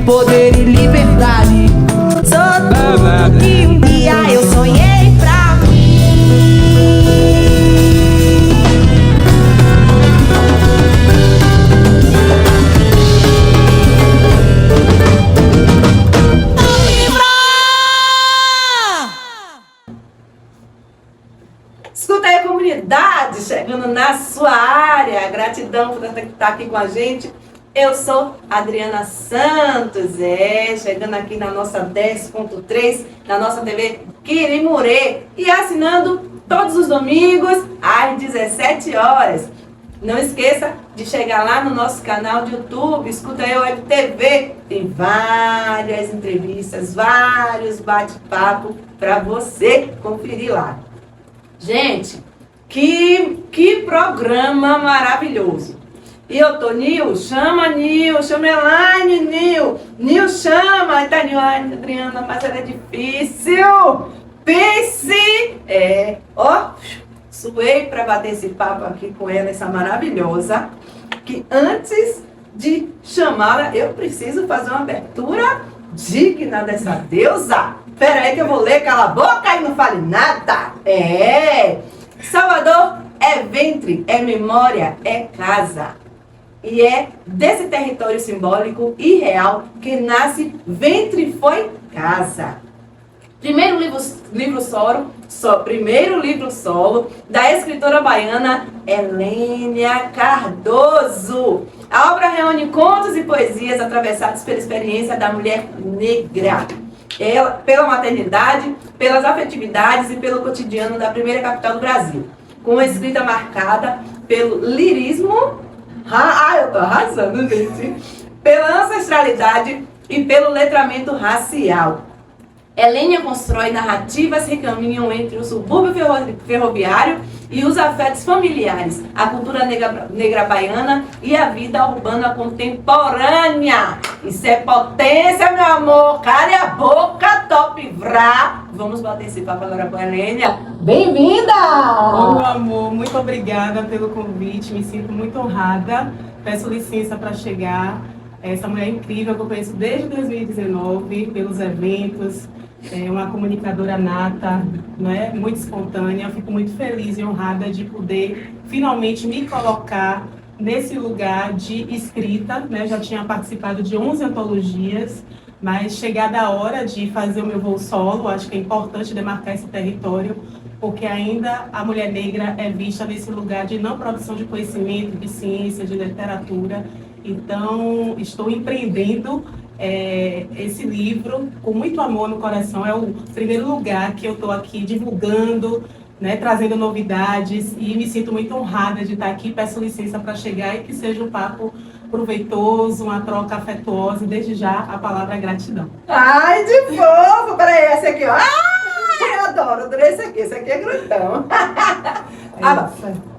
poder e liberdade. Sou tudo que um dia eu sonhei pra mim. Escuta aí, comunidade, chegando na sua área. Gratidão por estar aqui com a gente. Eu sou Adriana Santos, chegando aqui na nossa 10.3, na nossa TV Quirimurê, e assinando todos os domingos às 17 horas. Não esqueça de chegar lá no nosso canal de YouTube, Escuta Eu Web TV. Tem várias entrevistas, vários bate-papo para você conferir lá. Gente, que programa maravilhoso! E eu tô, Nil, chama Elaine, Nil, chama. Aí tá Nil, ai, Adriana, mas ela é difícil. Pense, suei pra bater esse papo aqui com ela, essa maravilhosa, que antes de chamá-la, eu preciso fazer uma abertura digna dessa deusa. Pera aí que eu vou ler, cala a boca e não fale nada. Salvador é ventre, é memória, é casa. E é desse território simbólico e real que nasce Ventre Foi Casa. Primeiro livro solo da escritora baiana Helênia Cardoso. A obra reúne contos e poesias atravessados pela experiência da mulher negra. Ela, pela maternidade, pelas afetividades e pelo cotidiano da primeira capital do Brasil. Com uma escrita marcada pelo lirismo, eu tô arrasando, gente, pela ancestralidade e pelo letramento racial. Helênia constrói narrativas que caminham entre o subúrbio ferroviário e os afetos familiares, a cultura negra baiana e a vida urbana contemporânea. Isso é potência, meu amor! Cale a boca, top vrá! Vamos bater esse papo agora com a Helênia. Bem-vinda! Ô, meu amor, muito obrigada pelo convite, me sinto muito honrada. Peço licença para chegar. Essa mulher incrível que eu conheço desde 2019, pelos eventos. É uma comunicadora nata, não é? Muito espontânea. Eu fico muito feliz e honrada de poder finalmente me colocar nesse lugar de escrita, né? Já tinha participado de 11 antologias, mas chegada a hora de fazer o meu voo solo, acho que é importante demarcar esse território, porque ainda a mulher negra é vista nesse lugar de não produção de conhecimento, de ciência, de literatura. Então, estou empreendendo esse livro com muito amor no coração. É o primeiro lugar que eu estou aqui divulgando, né, trazendo novidades, e me sinto muito honrada de estar aqui. Peço licença para chegar e que seja um papo proveitoso, uma troca afetuosa, e desde já a palavra é gratidão. Ai, de fofo! Peraí, esse aqui, ó. Ai, eu adorei esse aqui é grandão.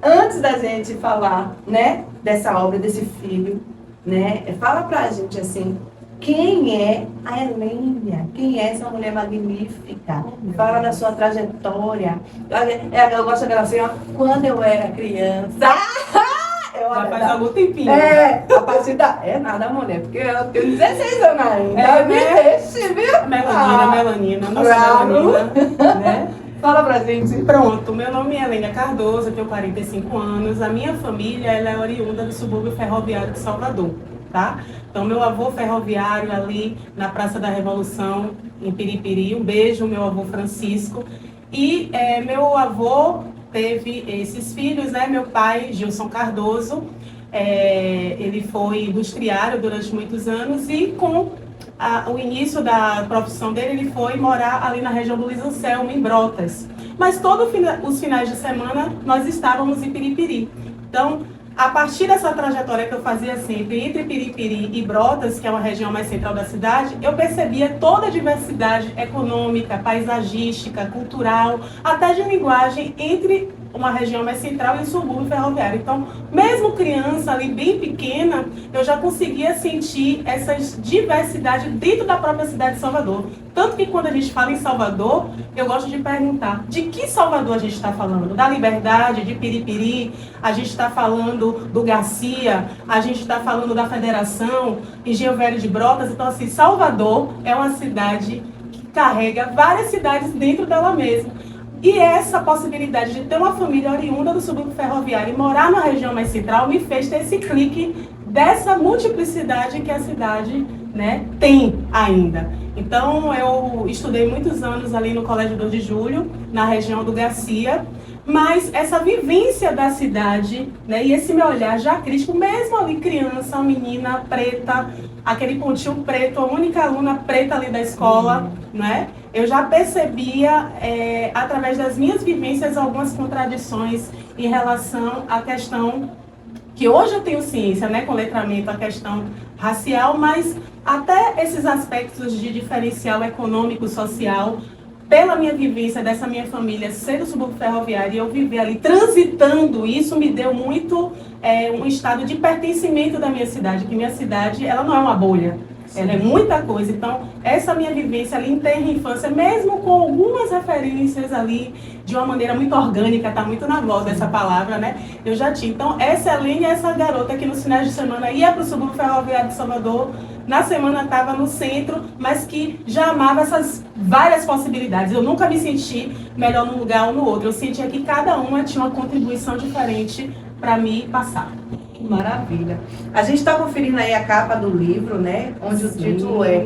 Antes da gente falar, né, dessa obra, desse filho, né, fala pra gente assim, quem é a Helênia? Quem é essa mulher magnífica? Fala da sua trajetória. Eu gosto dela assim, ó, quando eu era criança. Já faz algum tempinho. A partir da... É nada, mulher, porque eu tenho 16 anos ainda. Me deixe, viu? Melanina, não sou melanina, né? Fala pra gente. Pronto, meu nome é Helênia Cardoso, eu tenho 45 anos. A minha família, ela é oriunda do subúrbio ferroviário de Salvador, tá? Então, meu avô ferroviário ali na Praça da Revolução, em Piripiri. Um beijo, meu avô Francisco. E meu avô teve esses filhos, né? Meu pai, Gilson Cardoso, ele foi industriário durante muitos anos, e com o início da profissão dele, ele foi morar ali na região do Luiz Anselmo, em Brotas. Mas todos os finais de semana nós estávamos em Piripiri. Então, a partir dessa trajetória que eu fazia sempre entre Piripiri e Brotas, que é uma região mais central da cidade, eu percebia toda a diversidade econômica, paisagística, cultural, até de linguagem entre uma região mais central e o subúrbio ferroviário. Então, mesmo criança ali bem pequena, eu já conseguia sentir essas diversidades dentro da própria cidade de Salvador. Tanto que quando a gente fala em Salvador, eu gosto de perguntar, de que Salvador a gente está falando? Da Liberdade, de Piripiri, a gente está falando do Garcia, a gente está falando da Federação, Engenho Velho de Brotas. Então, assim, Salvador é uma cidade que carrega várias cidades dentro dela mesma. E essa possibilidade de ter uma família oriunda do subúrbio ferroviário e morar na região mais central me fez ter esse clique dessa multiplicidade que a cidade, né, tem ainda. Então, eu estudei muitos anos ali no Colégio 2 de Julho, na região do Garcia, mas essa vivência da cidade, né, e esse meu olhar já crítico, mesmo ali criança, uma menina preta, aquele pontinho preto, a única aluna preta ali da escola, né, eu já percebia, através das minhas vivências, algumas contradições em relação à questão que hoje eu tenho ciência, né, com letramento, a questão racial, mas até esses aspectos de diferencial econômico, social, pela minha vivência dessa minha família ser do subúrbio ferroviário e eu viver ali transitando, isso me deu muito um estado de pertencimento da minha cidade, que minha cidade, ela não é uma bolha. Sim. Ela é muita coisa. Então, essa minha vivência ali em terra e infância, mesmo com algumas referências ali, de uma maneira muito orgânica, tá muito na voz essa palavra, né? Eu já tinha. Então, essa Helene é essa garota que nos finais de semana ia para o subúrbio ferroviário de Salvador, na semana estava no centro, mas que já amava essas várias possibilidades. Eu nunca me senti melhor num lugar ou no outro. Eu sentia que cada uma tinha uma contribuição diferente para me passar. Maravilha. A gente está conferindo aí a capa do livro, né? Onde o título é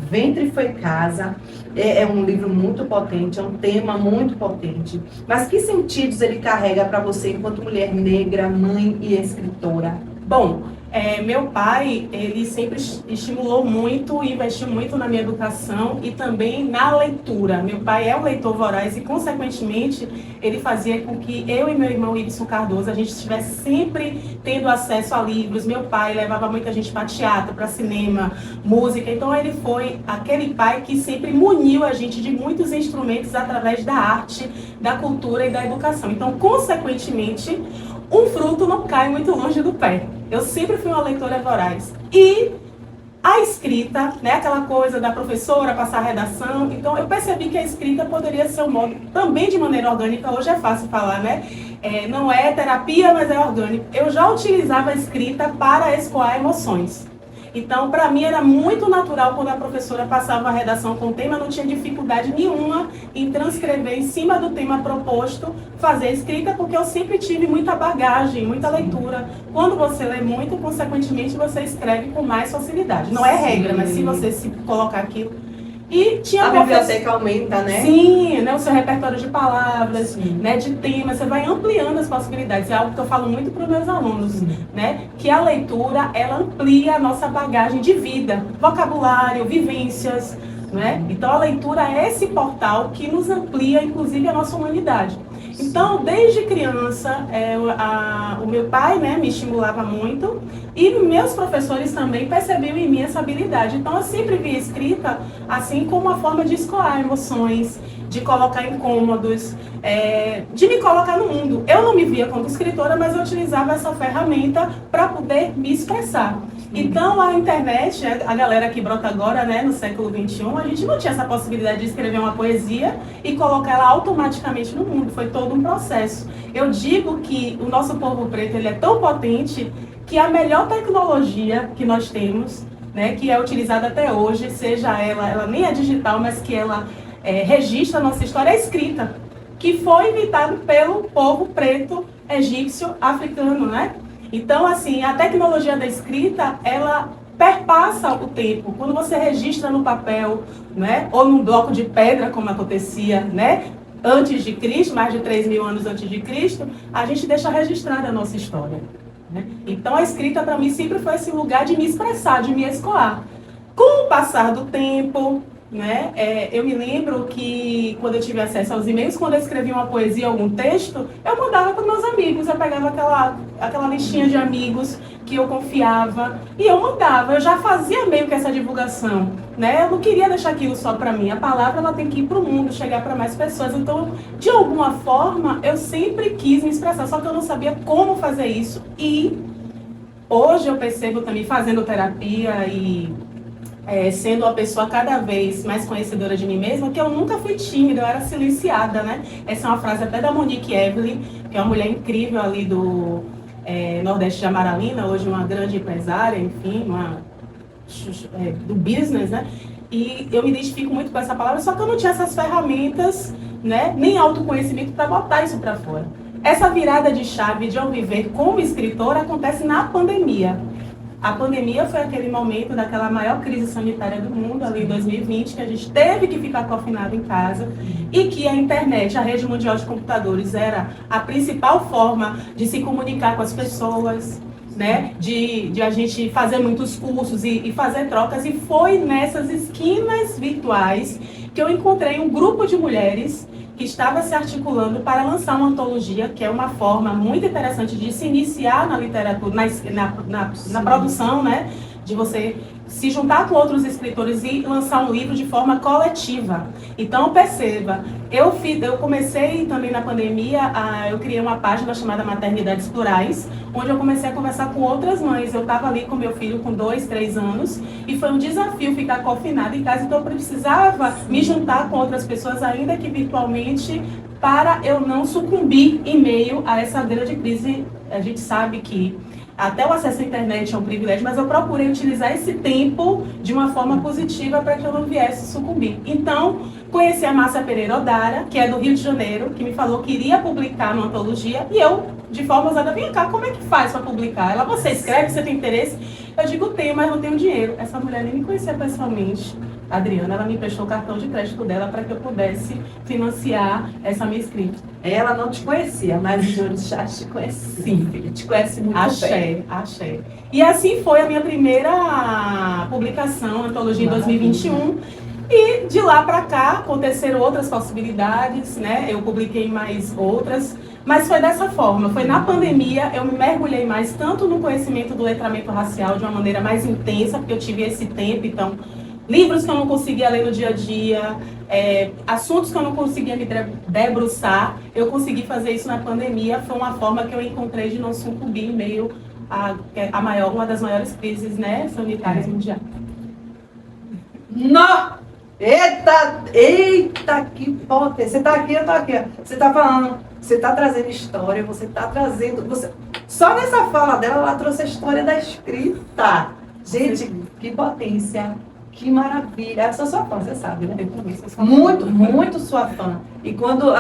Ventre Foi Casa. É um livro muito potente, é um tema muito potente. Mas que sentidos ele carrega para você enquanto mulher negra, mãe e escritora? Bom, meu pai, ele sempre estimulou muito e investiu muito na minha educação e também na leitura. Meu pai é um leitor voraz e, consequentemente, ele fazia com que eu e meu irmão Ibson Cardoso, a gente estivesse sempre tendo acesso a livros. Meu pai levava muita gente para teatro, para cinema, música. Então, ele foi aquele pai que sempre muniu a gente de muitos instrumentos através da arte, da cultura e da educação. Então, consequentemente, um fruto não cai muito longe do pé. Eu sempre fui uma leitora voraz. E a escrita, né, aquela coisa da professora passar a redação, então eu percebi que a escrita poderia ser um modo, também de maneira orgânica, hoje é fácil falar, né? Não é terapia, mas é orgânico. Eu já utilizava a escrita para escoar emoções. Então, para mim, era muito natural quando a professora passava a redação com o tema, não tinha dificuldade nenhuma em transcrever em cima do tema proposto, fazer a escrita, porque eu sempre tive muita bagagem, muita leitura. Quando você lê muito, consequentemente, você escreve com mais facilidade. Não é regra, mas se você se colocar aquilo... E tinha a biblioteca aumenta, né? Sim, né, o seu repertório de palavras, né, de temas, você vai ampliando as possibilidades. É algo que eu falo muito para os meus alunos, né, que a leitura, ela amplia a nossa bagagem de vida, vocabulário, vivências, né? Então a leitura é esse portal que nos amplia, inclusive, a nossa humanidade. Então, desde criança, o meu pai, né, me estimulava muito e meus professores também percebiam em mim essa habilidade. Então, eu sempre vi a escrita assim como uma forma de escoar emoções, de colocar incômodos, de me colocar no mundo. Eu não me via como escritora, mas eu utilizava essa ferramenta para poder me expressar. Então, a internet, a galera que brota agora, né, no século XXI, a gente não tinha essa possibilidade de escrever uma poesia e colocar ela automaticamente no mundo. Foi todo um processo. Eu digo que o nosso povo preto, ele é tão potente que a melhor tecnologia que nós temos, né, que é utilizada até hoje, seja ela nem é digital, mas que ela registra a nossa história, é escrita, que foi inventado pelo povo preto, egípcio, africano, né? Então, assim, a tecnologia da escrita, ela perpassa o tempo. Quando você registra no papel, né, ou num bloco de pedra, como acontecia, né, antes de Cristo, mais de 3.000 anos antes de Cristo, a gente deixa registrada a nossa história, né? Então, a escrita, para mim, sempre foi esse lugar de me expressar, de me escoar. Com o passar do tempo, né, eu me lembro que quando eu tive acesso aos e-mails, quando eu escrevia uma poesia, algum texto, eu mandava para meus amigos, eu pegava aquela listinha de amigos que eu confiava, e eu mandava, eu já fazia meio que essa divulgação, né? Eu não queria deixar aquilo só para mim, a palavra ela tem que ir para o mundo, chegar para mais pessoas, então, de alguma forma, eu sempre quis me expressar, só que eu não sabia como fazer isso, e hoje eu percebo também, fazendo terapia e sendo uma pessoa cada vez mais conhecedora de mim mesma, que eu nunca fui tímida, eu era silenciada, né? Essa é uma frase até da Monique Evelyn, que é uma mulher incrível ali do Nordeste de Amaralina, hoje uma grande empresária, enfim, do business, né? E eu me identifico muito com essa palavra, só que eu não tinha essas ferramentas, né? Nem autoconhecimento para botar isso para fora. Essa virada de chave de eu viver como escritora acontece na pandemia. A pandemia foi aquele momento daquela maior crise sanitária do mundo, ali em 2020, que a gente teve que ficar confinado em casa e que a internet, a rede mundial de computadores, era a principal forma de se comunicar com as pessoas, né? De a gente fazer muitos cursos e fazer trocas. E foi nessas esquinas virtuais que eu encontrei um grupo de mulheres que estava se articulando para lançar uma antologia, que é uma forma muito interessante de se iniciar na literatura, na produção, né? De você se juntar com outros escritores e lançar um livro de forma coletiva. Então, perceba, eu comecei também na pandemia, eu criei uma página chamada Maternidades Plurais, onde eu comecei a conversar com outras mães. Eu estava ali com meu filho com 2, 3 anos, e foi um desafio ficar confinada em casa, então eu precisava me juntar com outras pessoas, ainda que virtualmente, para eu não sucumbir em meio a essa grande crise. A gente sabe que até o acesso à internet é um privilégio, mas eu procurei utilizar esse tempo de uma forma positiva para que eu não viesse sucumbir. Então, conheci a Márcia Pereira Odara, que é do Rio de Janeiro, que me falou que iria publicar uma antologia, e eu, de forma ousada, vem cá, como é que faz para publicar? Ela, você escreve, você tem interesse? Eu digo, tenho, mas não tenho dinheiro. Essa mulher nem me conhecia pessoalmente. A Adriana, ela me emprestou o cartão de crédito dela para que eu pudesse financiar essa minha escrita. Ela não te conhecia, mas o Júlio já te conhecia. Sim, Ele te conhece muito bem. Axé. E assim foi a minha primeira publicação, antologia em 2021. E de lá para cá aconteceram outras possibilidades, né? Eu publiquei mais outras, mas foi dessa forma. Foi na pandemia, eu me mergulhei mais tanto no conhecimento do letramento racial de uma maneira mais intensa, porque eu tive esse tempo, então livros que eu não conseguia ler no dia a dia, assuntos que eu não conseguia me debruçar, eu consegui fazer isso na pandemia. Foi uma forma que eu encontrei de não sucumbir em meio uma das maiores crises, né, sanitárias mundiais. Não! Eita, que potência! Você tá aqui, eu tô aqui. Você tá falando, você tá trazendo história, você tá trazendo... Só nessa fala dela, ela trouxe a história da escrita. Gente, que potência! Que maravilha! Eu sou sua fã, você sabe, né? Eu também sou sua fã. Muito sua fã. E quando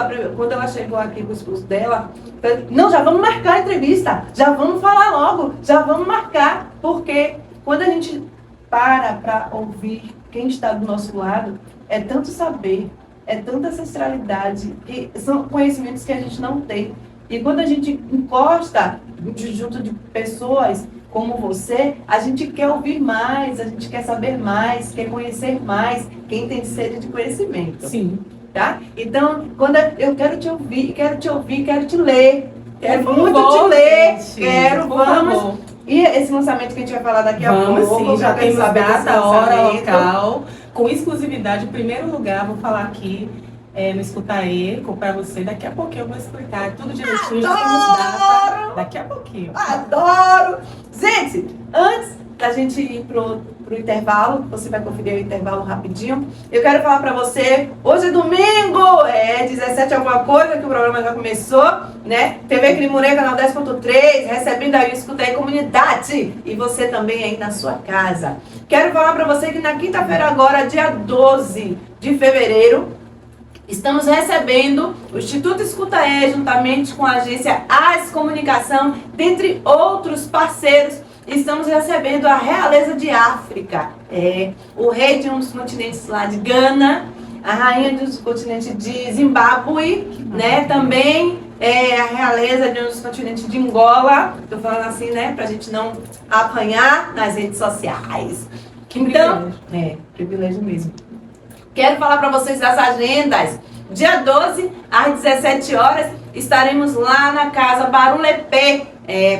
ela chegou aqui com o esposo dela, eu falei, não, já vamos marcar a entrevista, já vamos falar logo, já vamos marcar, porque quando a gente para ouvir quem está do nosso lado, é tanto saber, é tanta ancestralidade, que são conhecimentos que a gente não tem. E quando a gente encosta junto de pessoas como você, a gente quer ouvir mais, a gente quer saber mais, quer conhecer mais, quem tem sede de conhecimento. Sim. Tá? Então, quando eu quero te ouvir, quero te ler, quero muito te favor, ler, gente, vamos. favor. E esse lançamento que a gente vai falar daqui a pouco, Sim, já temos desse data, hora, lançamento. local, com exclusividade. Em primeiro lugar, vou falar aqui no Escutaê, para você. Daqui a pouquinho eu vou explicar tudo direitinho. Já temos data, daqui a pouquinho. Adoro! Gente, antes da gente ir pro intervalo, você vai conferir o intervalo rapidinho. Eu quero falar pra você, hoje é domingo, 17 alguma coisa, que o programa já começou, né? TV Crimurê, canal 10.3, recebendo aí o Escuta Aí Comunidade. E você também aí na sua casa. Quero falar pra você que na quinta-feira agora, dia 12 de fevereiro, estamos recebendo o Instituto Escutaê, juntamente com a agência AS Comunicação, dentre outros parceiros. Estamos recebendo a realeza de África, o rei de um dos continentes lá de Gana, a rainha do continente de Zimbábue, né? Também a realeza de um dos continentes de Angola. Estou falando assim, né? Pra gente não apanhar nas redes sociais. Então, privilégio mesmo. Quero falar para vocês das agendas Dia 12, às 17 horas, estaremos lá na Casa Barulepê,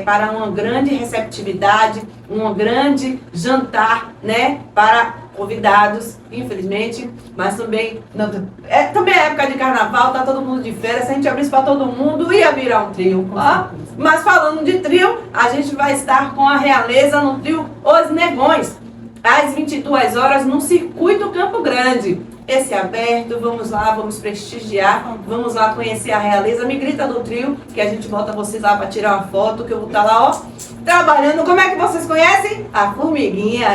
para uma grande receptividade, um grande jantar, né, para convidados, infelizmente, mas também, também é época de carnaval, tá todo mundo de férias, se a gente abrisse para todo mundo, ia virar um trio. Mas falando de trio, a gente vai estar com a Realeza no trio Os Negões, às 22 horas, no Circuito Campo Grande. Esse é aberto, vamos lá, vamos prestigiar, vamos lá conhecer a Realeza. Me grita do trio, que a gente bota vocês lá para tirar uma foto, que eu vou estar lá, ó, trabalhando. Como é que vocês conhecem? A formiguinha,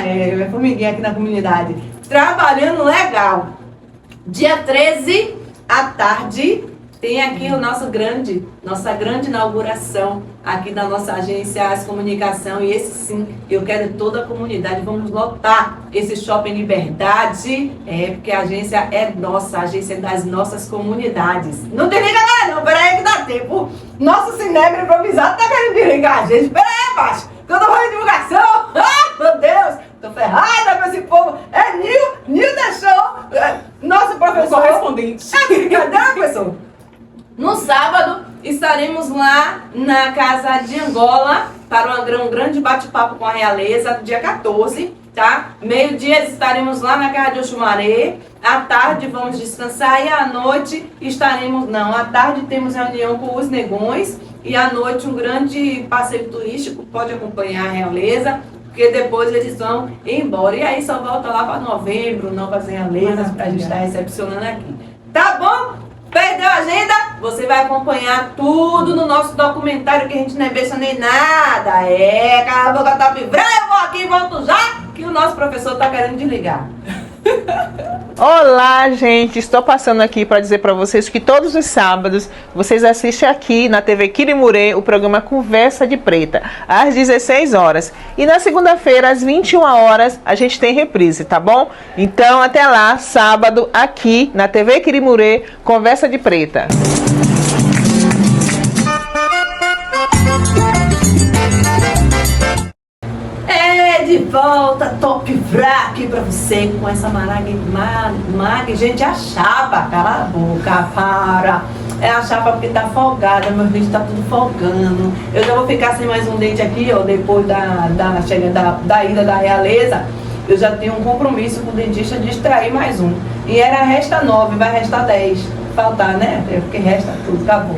a formiguinha aqui na comunidade. Trabalhando legal. Dia 13, à tarde, tem aqui o nossa grande inauguração aqui da nossa agência As Comunicação. E esse sim, eu quero toda a comunidade. Vamos lotar esse Shopping Liberdade, porque a agência é nossa, a agência é das nossas comunidades. Não tem nem galera não, peraí que dá tempo. Nosso Cinebre improvisado tá querendo desligar a gente. Peraí, baixo, que eu tô fazendo divulgação. Meu Deus, tô ferrada com esse povo. Nil deixou nosso professor correspondente. É brincadeira, professor. No sábado, estaremos lá na Casa de Angola para um grande bate-papo com a Realeza, dia 14, tá? Meio-dia estaremos lá na Casa de Oxumaré, à tarde vamos descansar e à noite à tarde temos reunião com os Negões e à noite um grande passeio turístico, pode acompanhar a Realeza, porque depois eles vão embora. E aí só volta lá para novembro, novas Realezas, para a gente estar recepcionando aqui. Tá bom? Perdeu a agenda? Você vai acompanhar tudo no nosso documentário, que a gente não é besta nem nada. Cala a boca, tá vibrando, eu vou aqui e volto já, que o nosso professor tá querendo desligar. Olá, gente, estou passando aqui para dizer para vocês que todos os sábados vocês assistem aqui na TV Quirimurê o programa Conversa de Preta, às 16 horas. E na segunda-feira, às 21 horas, a gente tem reprise, tá bom? Então, até lá, sábado, aqui na TV Quirimurê, Conversa de Preta. De volta, top fraque pra você com essa mag. Gente, a chapa, cala a boca, para. É a chapa porque tá folgada, meus dentes tá tudo folgando. Eu já vou ficar sem mais um dente aqui, ó, depois da ida da Realeza. Eu já tenho um compromisso com o dentista de extrair mais um. E resta 9, vai restar 10. Faltar, né? Porque resta tudo, acabou.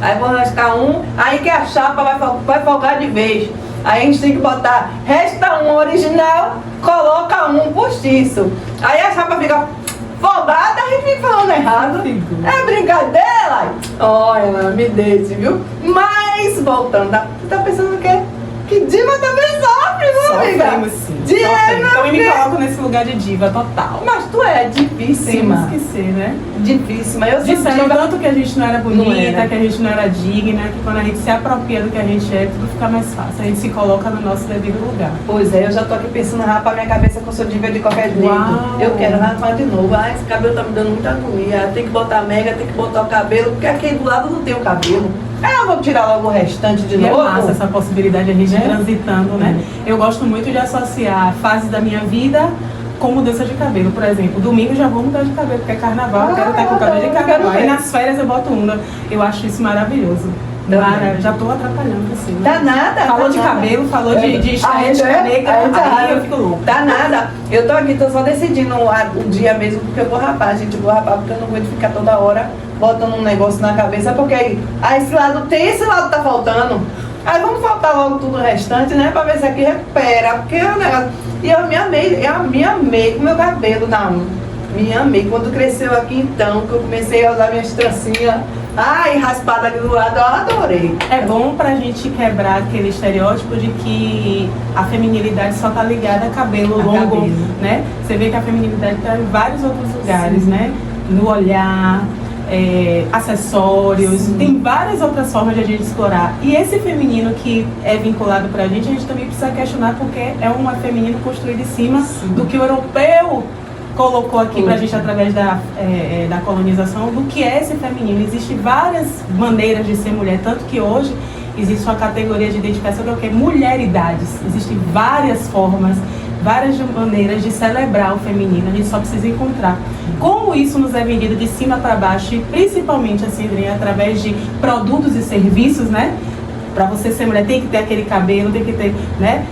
Aí vou restar um, aí que a chapa vai folgar de vez. Aí a gente tem que botar, resta um original, coloca um postiço. Aí a chapa fica folgada, a gente fica falando errado. É brincadeira? Olha, me deixe, viu? Mas, voltando, tá pensando o quê? Que diva também sofre, viu, amiga? Sofremos, sim. Então eu me coloco nesse lugar de diva total. Mas tu é divíssima. Temos que ser, né? Divíssima. Eu sou disseram diva. tanto que a gente não era bonita, Não era. que a gente não era digna, que quando a gente se apropria do que a gente é, tudo fica mais fácil. A gente se coloca no nosso devido lugar. Pois é, eu já tô aqui pensando em rapar minha cabeça que eu sou diva de qualquer jeito. Uau. Eu quero rapar de novo. Ah, esse cabelo tá me dando muita agonia. Tem que botar mega, tem que botar o cabelo, porque aqui do lado não tem o cabelo. Aí eu vou tirar logo o restante de E novo. é massa essa possibilidade de a gente ir Né? transitando, né? Eu gosto muito de associar fases da minha vida com mudança de cabelo. Por exemplo, domingo já vou mudar de cabelo, porque é carnaval, eu quero estar com o cabelo de carnaval. Aí nas férias eu boto uma. Eu acho isso maravilhoso. Já tô atrapalhando assim. Tá nada. Falou tá de nada. cabelo, falou de estética negra, aí eu fico louca. Tá nada. Eu tô aqui, tô só decidindo o dia mesmo, porque eu vou rapar, gente. Eu vou rapar porque eu não aguento ficar toda hora botando um negócio na cabeça, porque aí esse lado tem, esse lado tá faltando. Aí vamos faltar logo tudo o restante, né? Pra ver se aqui recupera. Porque é um negócio. E eu me amei com o meu cabelo, não. Me amei. Quando cresceu aqui então, que eu comecei a usar minhas trancinhas. Ai, raspada aqui do lado, eu adorei. É bom pra gente quebrar aquele estereótipo de que a feminilidade só tá ligada a cabelo longo, cabelo. né? Você vê que a feminilidade tá em vários outros lugares, né? No olhar, acessórios, tem várias outras formas de a gente explorar. E esse feminino que é vinculado pra gente, a gente também precisa questionar porque é um feminino construído em cima do que o europeu colocou aqui pra gente através da colonização, do que é esse feminino. Existem várias maneiras de ser mulher, tanto que hoje existe uma categoria de identificação que é o quê? Mulheridades. Existem várias formas várias maneiras de celebrar o feminino, a gente só precisa encontrar. Como isso nos é vendido de cima para baixo, e principalmente, assim, Adriana, através de produtos e serviços, né? Para você ser mulher, tem que ter aquele cabelo, tem que ter, né?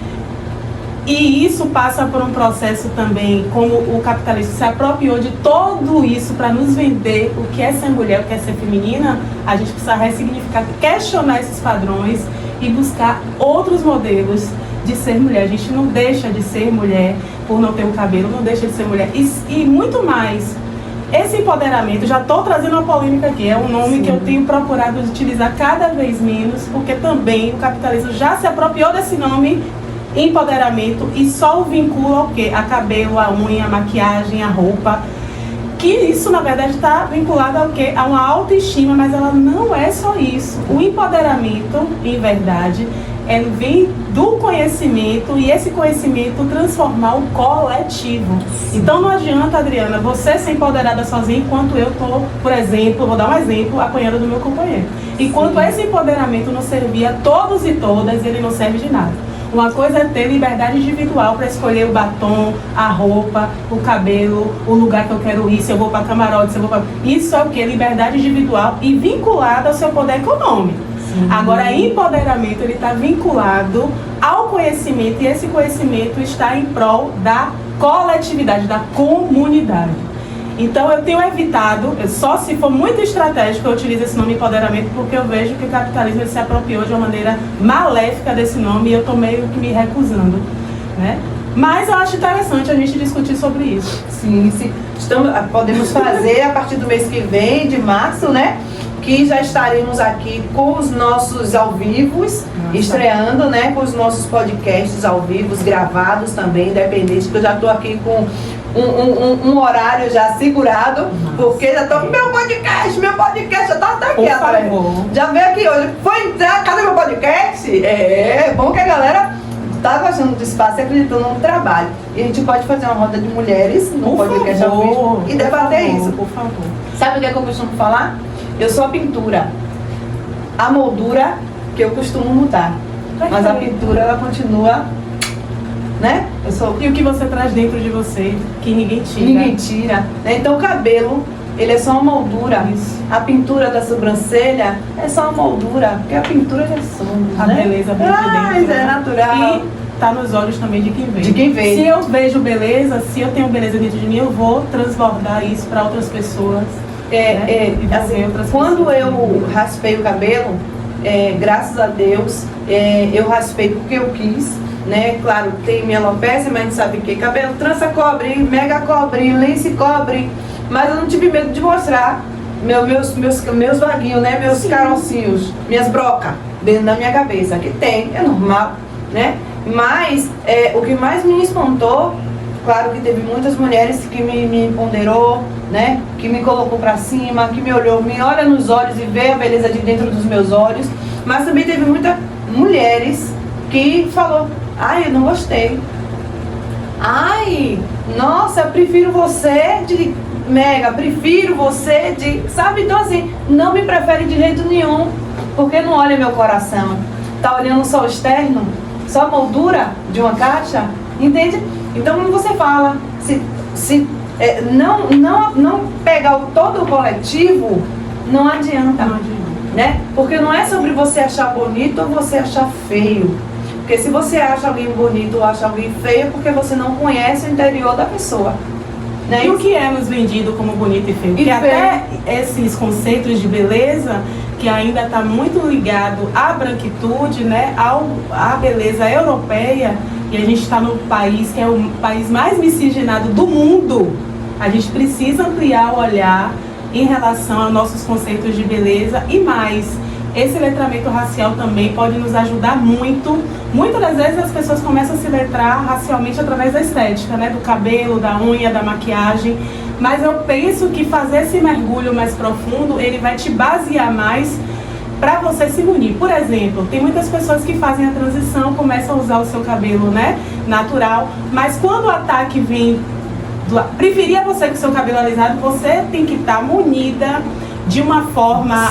E isso passa por um processo também, como o capitalismo se apropriou de tudo isso para nos vender o que é ser mulher, o que é ser feminina. A gente precisa ressignificar, questionar esses padrões e buscar outros modelos de ser mulher. A gente não deixa de ser mulher por não ter o cabelo, não deixa de ser mulher. E muito mais, esse empoderamento, já estou trazendo uma polêmica aqui, é um nome Sim. que eu tenho procurado utilizar cada vez menos, porque também o capitalismo já se apropriou desse nome, empoderamento, e só o vincula ao quê? A cabelo, a unha, a maquiagem, a roupa. Que isso, na verdade, está vinculado ao quê? A uma autoestima, mas ela não é só isso. O empoderamento, em verdade, vem do conhecimento, e esse conhecimento transformar o coletivo. Então não adianta, Adriana, você ser empoderada sozinha enquanto eu estou, por exemplo, vou dar um exemplo, apanhando do meu companheiro. Enquanto esse empoderamento não servir a todos e todas, ele não serve de nada. Uma coisa é ter liberdade individual para escolher o batom, a roupa, o cabelo, o lugar que eu quero ir, se eu vou para camarote, se eu vou para... Isso é o que? Liberdade individual e vinculada ao seu poder econômico. Sim. Agora, empoderamento, ele está vinculado ao conhecimento, e esse conhecimento está em prol da coletividade, da comunidade. Então, eu tenho evitado, só se for muito estratégico, eu utilizo esse nome empoderamento, porque eu vejo que o capitalismo se apropriou de uma maneira maléfica desse nome, e eu estou meio que me recusando, né? Mas eu acho interessante a gente discutir sobre isso. Sim, sim. Podemos fazer a partir do mês que vem, de março, né? Que já estaremos aqui com os nossos ao vivos, estreando, né? Com os nossos podcasts ao vivo, gravados também, independente, porque eu já estou aqui com um horário já segurado, porque já estou com meu podcast já está até aqui atrás. Já veio aqui hoje, foi entrar, cadê meu podcast? É bom que a galera está gostando do espaço e acreditando no trabalho. E a gente pode fazer uma roda de mulheres no podcast ao vivo e debater isso. Por favor. Sabe o que é que eu costumo falar? Eu sou a pintura. A moldura que eu costumo mudar. Mas a pintura, ela continua, né? E o que você traz dentro de você, que ninguém tira. Ninguém tira. Né? Então o cabelo, ele é só uma moldura. Isso. A pintura da sobrancelha é só uma moldura, porque a pintura já somos, a né? beleza vem de dentro. É natural. E tá nos olhos também de quem vê. De quem vê. Se eu vejo beleza, se eu tenho beleza dentro de mim, eu vou transbordar isso para outras pessoas. Assim, quando eu raspei o cabelo, graças a Deus, eu raspei porque eu quis, né? Claro, tem minha alopecia, mas a gente sabe que cabelo trança cobre, mega cobre, lace cobre, mas eu não tive medo de mostrar meus vaguinhos, né? Meus carocinhos, minhas brocas dentro da minha cabeça, que tem, é normal, né? Mas o que mais me espantou, claro que teve muitas mulheres que me empoderou, né? Que me colocou pra cima, que me olha nos olhos e vê a beleza de dentro dos meus olhos. Mas também teve muitas mulheres que falou: ai, eu não gostei. Ai, nossa, eu prefiro você de mega, prefiro você de... Sabe? Então assim, não me prefere de jeito nenhum, porque não olha meu coração. Tá olhando só o externo, só a moldura de uma caixa, entende? Então quando você fala, se não pegar todo o coletivo, não adianta, né? Porque não é sobre você achar bonito ou você achar feio. Porque se você acha alguém bonito ou acha alguém feio, é porque você não conhece o interior da pessoa. Né? E o que é nos vendido como bonito e feio? Porque até esses conceitos de beleza, que ainda está muito ligado à branquitude, né? À beleza europeia, e a gente está no país que é o país mais miscigenado do mundo. A gente precisa ampliar o olhar em relação aos nossos conceitos de beleza e mais. Esse letramento racial também pode nos ajudar muito. Muitas das vezes as pessoas começam a se letrar racialmente através da estética, né? Do cabelo, da unha, da maquiagem. Mas eu penso que fazer esse mergulho mais profundo, ele vai te basear mais para você se unir. Por exemplo, tem muitas pessoas que fazem a transição, começam a usar o seu cabelo, né? Natural. Mas quando o ataque vem... Preferia você com o seu cabelo alisado, você tem que estar munida de uma forma,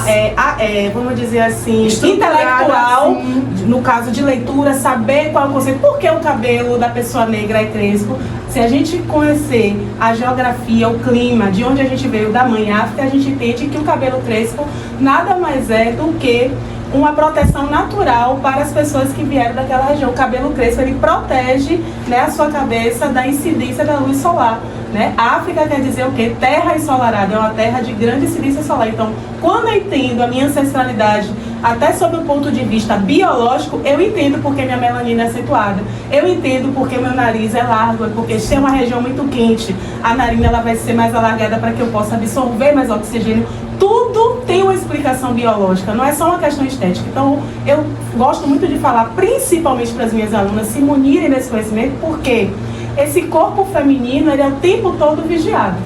vamos dizer assim, intelectual, assim, no caso de leitura, saber qual é o conceito, por que o cabelo da pessoa negra é crespo. Se a gente conhecer a geografia, o clima, de onde a gente veio, da mãe África, a gente entende que o cabelo crespo nada mais é do que uma proteção natural para as pessoas que vieram daquela região. O cabelo crespo, ele protege, né, a sua cabeça da incidência da luz solar. Né? África quer dizer o quê? Terra ensolarada, é uma terra de grande incidência solar. Então, quando eu entendo a minha ancestralidade, até sob o ponto de vista biológico, eu entendo porque minha melanina é acentuada. Eu entendo porque meu nariz é largo, é porque se é uma região muito quente, a narina ela vai ser mais alargada para que eu possa absorver mais oxigênio. Tudo tem uma explicação biológica, não é só uma questão estética. Então, eu gosto muito de falar, principalmente para as minhas alunas, se munirem desse conhecimento, porque esse corpo feminino, ele é o tempo todo vigiado.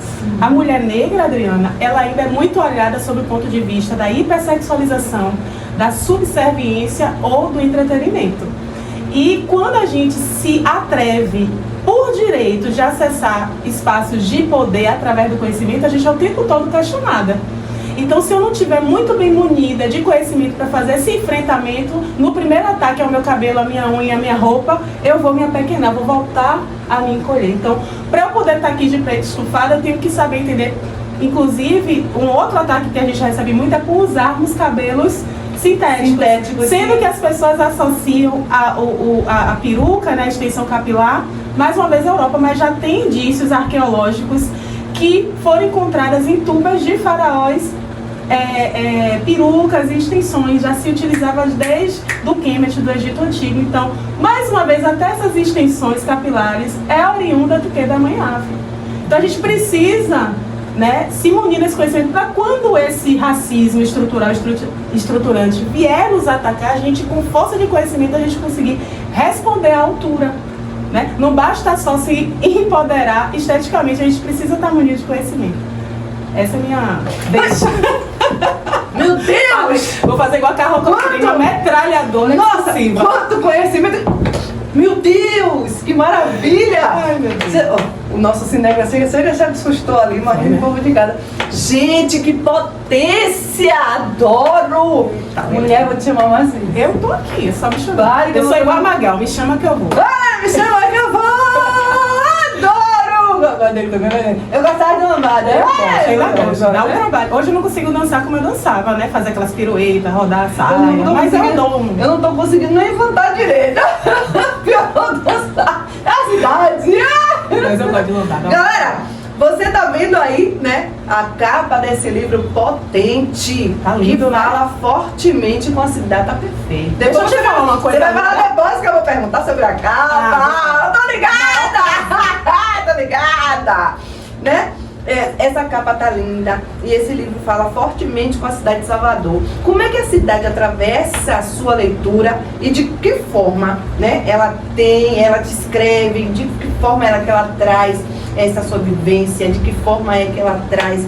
A mulher negra, Adriana, ela ainda é muito olhada sob o ponto de vista da hipersexualização, da subserviência ou do entretenimento. E quando a gente se atreve, por direito, de acessar espaços de poder através do conhecimento, a gente é o tempo todo questionada. Então, se eu não estiver muito bem munida de conhecimento para fazer esse enfrentamento, no primeiro ataque ao meu cabelo, à minha unha, à minha roupa, eu vou me apequenar, vou voltar a me encolher. Então, para eu poder estar aqui de peito estufado, eu tenho que saber entender. Inclusive, um outro ataque que a gente recebe muito é por usarmos cabelos sintéticos, sendo que as pessoas associam a peruca, né, a extensão capilar, mais uma vez a Europa, mas já tem indícios arqueológicos que foram encontradas em tumbas de faraós, perucas e extensões, já se utilizavam desde do Kemet, do Egito Antigo. Então, mais uma vez, até essas extensões capilares é oriunda do que da mãe África. Então, a gente precisa, né, se munir nesse conhecimento para quando esse racismo estrutural, estruturante vier nos atacar, a gente, com força de conhecimento, a gente conseguir responder à altura. Né? Não basta só se empoderar esteticamente, a gente precisa estar munido de conhecimento. Essa é a minha deixa. Meu Deus! Vou fazer igual a Carol Coutinho, uma metralhadora. Nossa, quanto conhecimento! Meu Deus, que maravilha! Ai, meu Deus. O nosso cinema você já assustou ali, morrendo de povo de casa. Gente, que potência! Adoro! Mulher, vou te chamar mais assim. Eu tô aqui, só me chamar. Eu sou igual a Magal, me chama que eu vou. Me chama que eu vou! Adoro! Eu gostava de lambada. Dá um trabalho. Hoje eu não consigo dançar como eu dançava, né? Fazer aquelas piruetas, rodar a saia. Mas eu dou. Eu não tô conseguindo nem levantar direito. Eu vou dançar. É a cidade. Mas eu gosto de lambar. Galera, você tá vendo aí, né? A capa desse livro potente. Tá lindo, que fala fortemente com a cidade. Tá perfeito. Deixa eu te falar uma coisa. Você vai falar depois que eu vou perguntar sobre a capa. Eu tô ligada! Tô ligada! Né? Essa capa tá linda e esse livro fala fortemente com a cidade de Salvador. Como é que a cidade atravessa a sua leitura e de que forma, né, ela descreve, de que forma que ela traz essa sua vivência, de que forma é que ela traz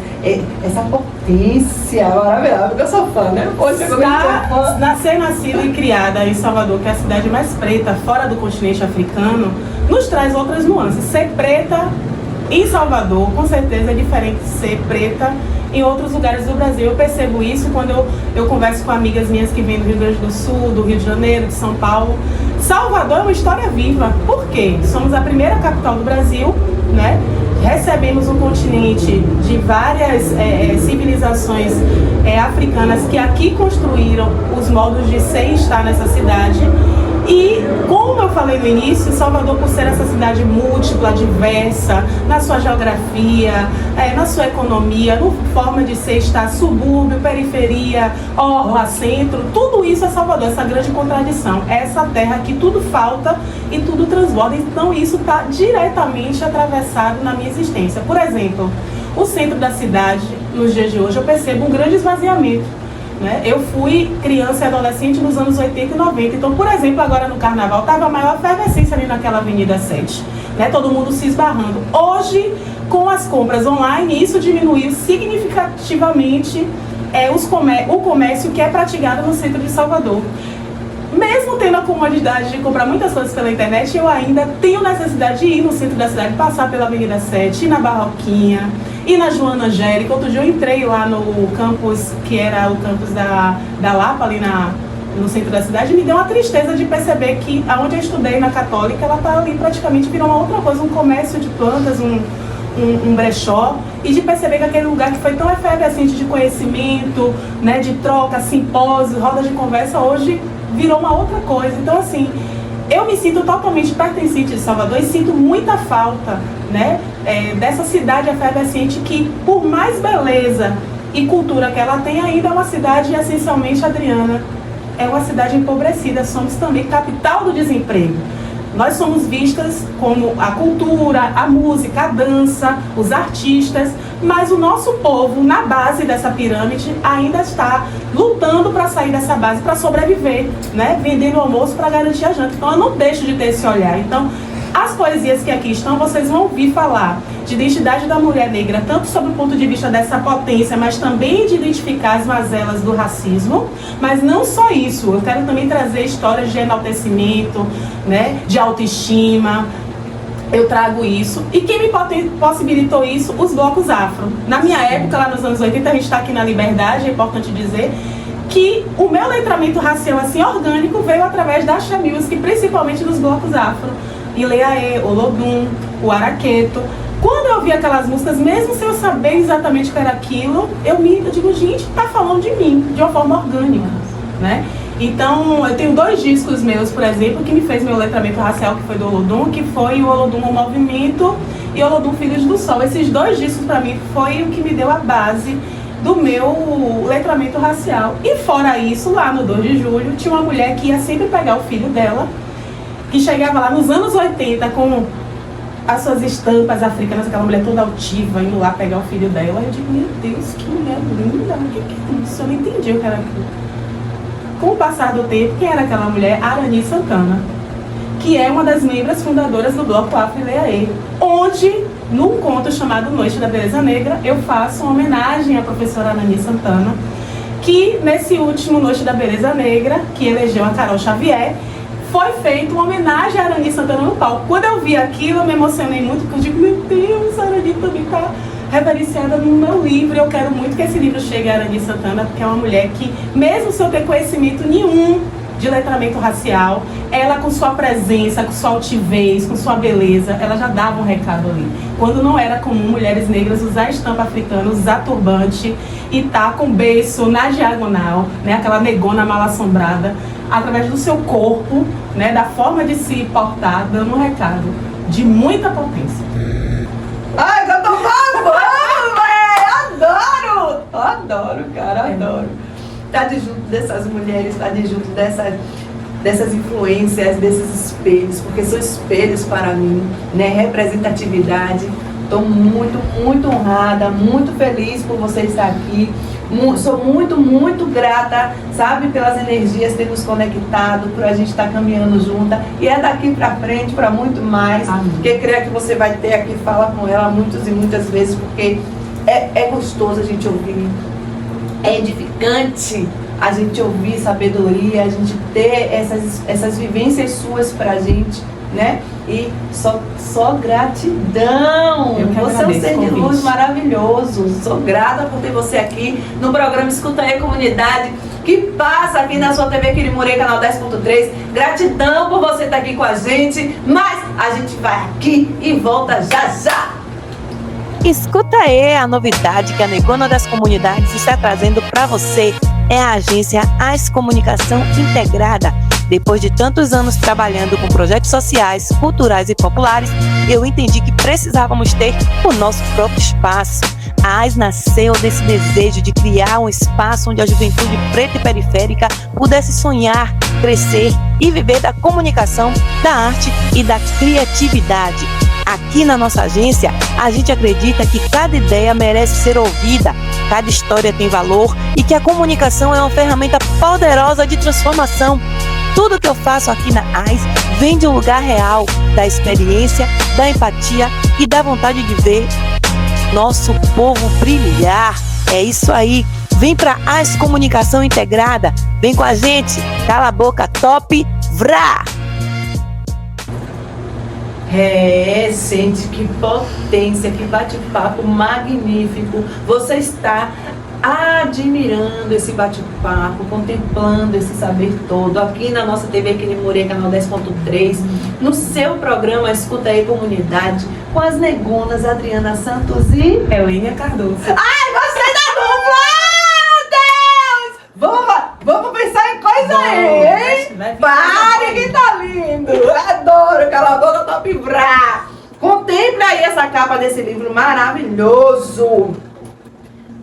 essa potência maravilhosa, porque eu sou fã, né? Nascer, nascida e criada em Salvador, que é a cidade mais preta fora do continente africano, nos traz outras nuances. Ser preta em Salvador, com certeza, é diferente de ser preta em outros lugares do Brasil. Eu percebo isso quando eu converso com amigas minhas que vêm do Rio Grande do Sul, do Rio de Janeiro, de São Paulo. Salvador é uma história viva. Por quê? Somos a primeira capital do Brasil, né? Recebemos um continente de várias civilizações africanas que aqui construíram os modos de ser e estar nessa cidade. E, como eu falei no início, Salvador, por ser essa cidade múltipla, diversa, na sua geografia, na sua economia, na forma de ser, estar subúrbio, periferia, orla, centro, tudo isso é Salvador, essa grande contradição. É essa terra que tudo falta e tudo transborda. Então, isso está diretamente atravessado na minha existência. Por exemplo, o centro da cidade, nos dias de hoje, eu percebo um grande esvaziamento. Né? Eu fui criança e adolescente nos anos 80 e 90. Então, por exemplo, agora no Carnaval, estava a maior efervescência ali naquela Avenida 7. Né? Todo mundo se esbarrando. Hoje, com as compras online, isso diminuiu significativamente o comércio que é praticado no centro de Salvador. Mesmo tendo a comodidade de comprar muitas coisas pela internet, eu ainda tenho necessidade de ir no centro da cidade, passar pela Avenida 7, ir na Barroquinha, ir na Joana Angélica. Outro dia eu entrei lá no campus, que era o campus da Lapa, ali no centro da cidade, me deu uma tristeza de perceber que aonde eu estudei na Católica, ela está ali praticamente virou uma outra coisa, um comércio de plantas, um brechó, e de perceber que aquele lugar que foi tão efervescente de conhecimento, né, de troca, simpósios, rodas de conversa, hoje virou uma outra coisa. Então, assim, eu me sinto totalmente pertencente de Salvador e sinto muita falta, né, dessa cidade efervescente que, por mais beleza e cultura que ela tem, ainda é uma cidade essencialmente, Adriana, é uma cidade empobrecida. Somos também capital do desemprego. Nós somos vistas como a cultura, a música, a dança, os artistas, mas o nosso povo, na base dessa pirâmide, ainda está lutando para sair dessa base, para sobreviver, né? Vendendo o almoço para garantir a janta. Então eu não deixo de ter esse olhar. Então, as poesias que aqui estão, vocês vão ouvir falar de identidade da mulher negra, tanto sob o ponto de vista dessa potência, mas também de identificar as mazelas do racismo. Mas não só isso, eu quero também trazer histórias de enaltecimento, né, de autoestima. Eu trago isso. E quem me possibilitou isso? Os blocos afro. Na minha época, lá nos anos 80, a gente está aqui na Liberdade, é importante dizer que o meu letramento racial assim, orgânico veio através da Axé Music, principalmente dos blocos afro. Ileaê, Olodum, o Araqueto. Quando eu vi aquelas músicas, mesmo sem eu saber exatamente o que era aquilo, eu digo, gente, tá falando de mim, de uma forma orgânica, né? Então, eu tenho 2 discos meus, por exemplo, que me fez meu letramento racial, que foi do Olodum, que foi o Olodum o Movimento e Olodum Filhos do Sol. Esses 2 discos, pra mim, foi o que me deu a base do meu letramento racial. E fora isso, lá no 2 de julho, tinha uma mulher que ia sempre pegar o filho dela, que chegava lá nos anos 80 com as suas estampas africanas, aquela mulher toda altiva, indo lá pegar o filho dela. Eu digo, meu Deus, que mulher linda, o que é isso? Eu não entendi o que era aquilo. Com o passar do tempo, quem era aquela mulher? Arani Santana, que é uma das membros fundadoras do Bloco Afro Ileaê, onde, num conto chamado Noite da Beleza Negra, eu faço uma homenagem à professora Arani Santana, que nesse último Noite da Beleza Negra, que elegeu a Carol Xavier, foi feita uma homenagem a Arani Santana no palco. Quando eu vi aquilo, eu me emocionei muito, porque eu digo, meu Deus, a Arani também está reverenciada no meu livro. Eu quero muito que esse livro chegue a Arani Santana, porque é uma mulher que, mesmo sem eu ter conhecimento nenhum de letramento racial, ela com sua presença, com sua altivez, com sua beleza, ela já dava um recado ali. Quando não era comum mulheres negras usar estampa africana, usar turbante e tá com beiço na diagonal, né, aquela negona mal assombrada, através do seu corpo, né, da forma de se portar, dando um recado de muita potência. Ai, eu tô babando, velho! Adoro, cara, adoro. Tá de junto dessas mulheres, tá de junto dessas influências, desses espelhos, porque são espelhos para mim, né? Representatividade. Estou muito, muito honrada, muito feliz por você estar aqui. Sou muito, muito grata, sabe, pelas energias que tem nos conectado, por a gente estar caminhando junta. E é daqui pra frente, para muito mais. Amém. Porque creio que você vai ter aqui, fala com ela muitas e muitas vezes, porque é gostoso a gente ouvir. É edificante a gente ouvir sabedoria, a gente ter essas vivências suas pra gente, né? E só gratidão. Você é um ser de luz maravilhoso. Sou grata por ter você aqui no programa Escuta Aí Comunidade, que passa aqui na sua TV Quirimurê, canal 10.3. Gratidão por você estar aqui com a gente. Mas a gente vai aqui e volta já já. Escuta aí a novidade que a Negona das Comunidades está trazendo para você. É a agência AS Comunicação Integrada. Depois de tantos anos trabalhando com projetos sociais, culturais e populares, eu entendi que precisávamos ter o nosso próprio espaço. A AS nasceu desse desejo de criar um espaço onde a juventude preta e periférica pudesse sonhar, crescer e viver da comunicação, da arte e da criatividade. Aqui na nossa agência, a gente acredita que cada ideia merece ser ouvida, cada história tem valor e que a comunicação é uma ferramenta poderosa de transformação. Tudo que eu faço aqui na AS vem de um lugar real, da experiência, da empatia e da vontade de ver nosso povo brilhar. É isso aí. Vem pra AS Comunicação Integrada. Vem com a gente. Cala a boca, top, vrá! Gente, que potência, que bate-papo magnífico. Você está admirando esse bate-papo, contemplando esse saber todo aqui na nossa TV Quine Murê, canal 10.3, no seu programa Escuta Aí Comunidade, com as negonas Adriana Santos e Elênia Cardoso. Ai, gostei da dupla! Deus! Vamos pensar em coisa aí, hein? Pare que tá lindo! Adoro, cala a boca, top vrá! Contemple aí essa capa desse livro maravilhoso!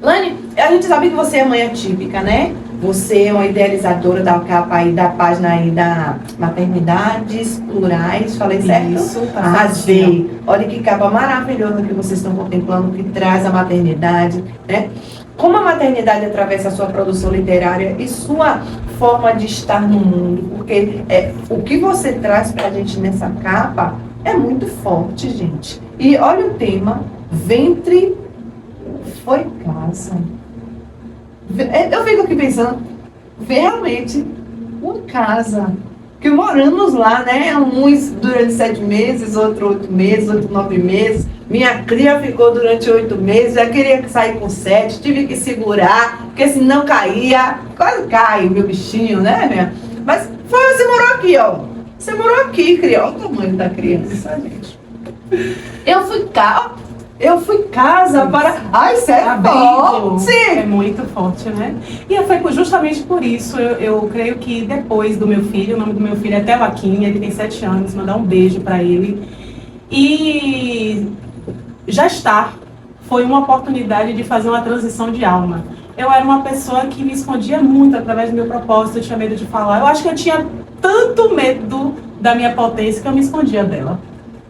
Lani, a gente sabe que você é mãe atípica, né? Você é uma idealizadora da capa aí, da página aí da Maternidades Plurais, falei certo? Isso, tá arrasei. Olha que capa maravilhosa que vocês estão contemplando, que traz a maternidade, né? Como a maternidade atravessa a sua produção literária e sua forma de estar no mundo, porque o que você traz pra gente nessa capa é muito forte, gente. E olha o tema, ventre foi casa. Eu fico aqui pensando, realmente, uma casa. Que moramos lá, né? Uns durante 7 meses, outro 8 meses, outro 9 meses. Minha cria ficou durante 8 meses, já queria sair com 7, tive que segurar, porque senão caía. Quase cai o meu bichinho, né, minha? Mas você morou aqui, ó. Você morou aqui, cria. Olha o tamanho da criança, gente. Eu fui casa para... Ai, sério? Sim. É muito forte, né? E foi justamente por isso, eu creio que depois do meu filho, o nome do meu filho é Teoaquim, ele tem 7 anos, mandar um beijo para ele. E gestar foi uma oportunidade de fazer uma transição de alma. Eu era uma pessoa que me escondia muito através do meu propósito, eu tinha medo de falar. Eu acho que eu tinha tanto medo da minha potência que eu me escondia dela.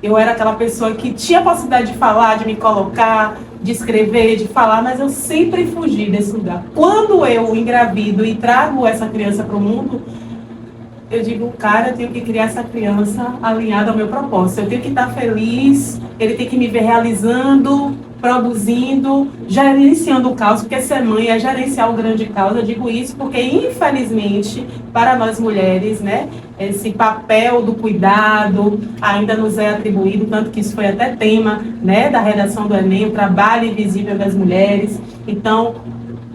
Eu era aquela pessoa que tinha a possibilidade de falar, de me colocar, de escrever, de falar, mas eu sempre fugi desse lugar. Quando eu engravido e trago essa criança para o mundo, eu digo, cara, eu tenho que criar essa criança alinhada ao meu propósito. Eu tenho que estar feliz, ele tem que me ver realizando, produzindo, gerenciando o caos, porque ser mãe é gerenciar o grande caos. Eu digo isso porque, infelizmente, para nós mulheres, né, esse papel do cuidado ainda nos é atribuído, tanto que isso foi até tema, né, da redação do Enem, o trabalho invisível das mulheres. Então,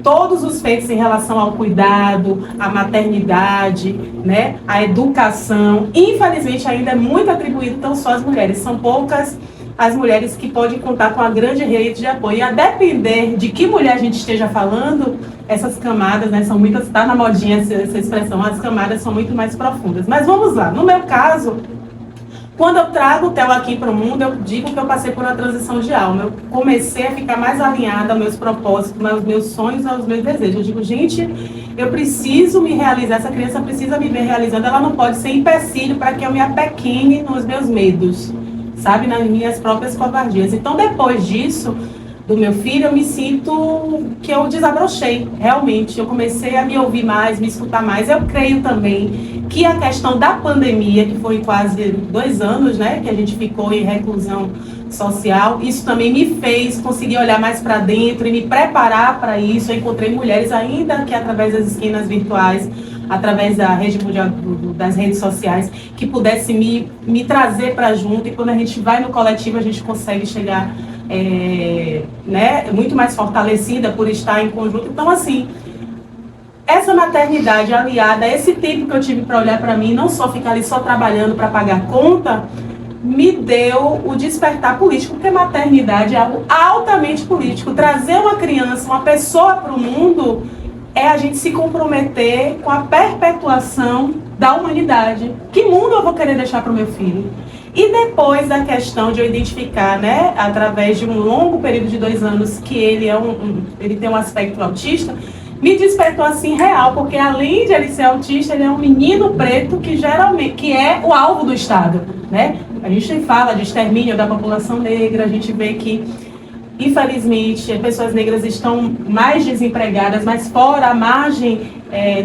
todos os feitos em relação ao cuidado, à maternidade, né, à educação, infelizmente ainda é muito atribuído tão só às mulheres. São poucas as mulheres que podem contar com a grande rede de apoio. E a depender de que mulher a gente esteja falando, essas camadas, né, são muitas, está na modinha essa expressão, as camadas são muito mais profundas. Mas vamos lá, no meu caso, quando eu trago o Teoaquim para o mundo, eu digo que eu passei por uma transição de alma. Eu comecei a ficar mais alinhada aos meus propósitos, aos meus sonhos, aos meus desejos. Eu digo, gente, eu preciso me realizar, essa criança precisa me ver realizando, ela não pode ser empecilho para que eu me apequene nos meus medos, sabe, nas minhas próprias covardias. Então, depois disso, do meu filho, eu me sinto que eu desabrochei, realmente. Eu comecei a me ouvir mais, me escutar mais. Eu creio também que a questão da pandemia, que foi quase 2 anos, né, que a gente ficou em reclusão social, isso também me fez conseguir olhar mais para dentro e me preparar para isso. Eu encontrei mulheres, ainda que através das esquinas virtuais, através da rede mundial, das redes sociais, que pudesse me trazer para junto. E quando a gente vai no coletivo, a gente consegue chegar né, muito mais fortalecida por estar em conjunto. Então, assim, essa maternidade aliada a esse tempo que eu tive para olhar para mim, não só ficar ali só trabalhando para pagar conta, me deu o despertar político, porque maternidade é algo altamente político. Trazer uma criança, uma pessoa para o mundo, é a gente se comprometer com a perpetuação da humanidade. Que mundo eu vou querer deixar para o meu filho? E depois da questão de eu identificar, né, através de um longo período de 2 anos, que ele ele tem um aspecto autista, me despertou assim real, porque além de ele ser autista, ele é um menino preto que geralmente que é o alvo do Estado, né? A gente fala de extermínio da população negra, a gente vê que, infelizmente, pessoas negras estão mais desempregadas, mais fora, à margem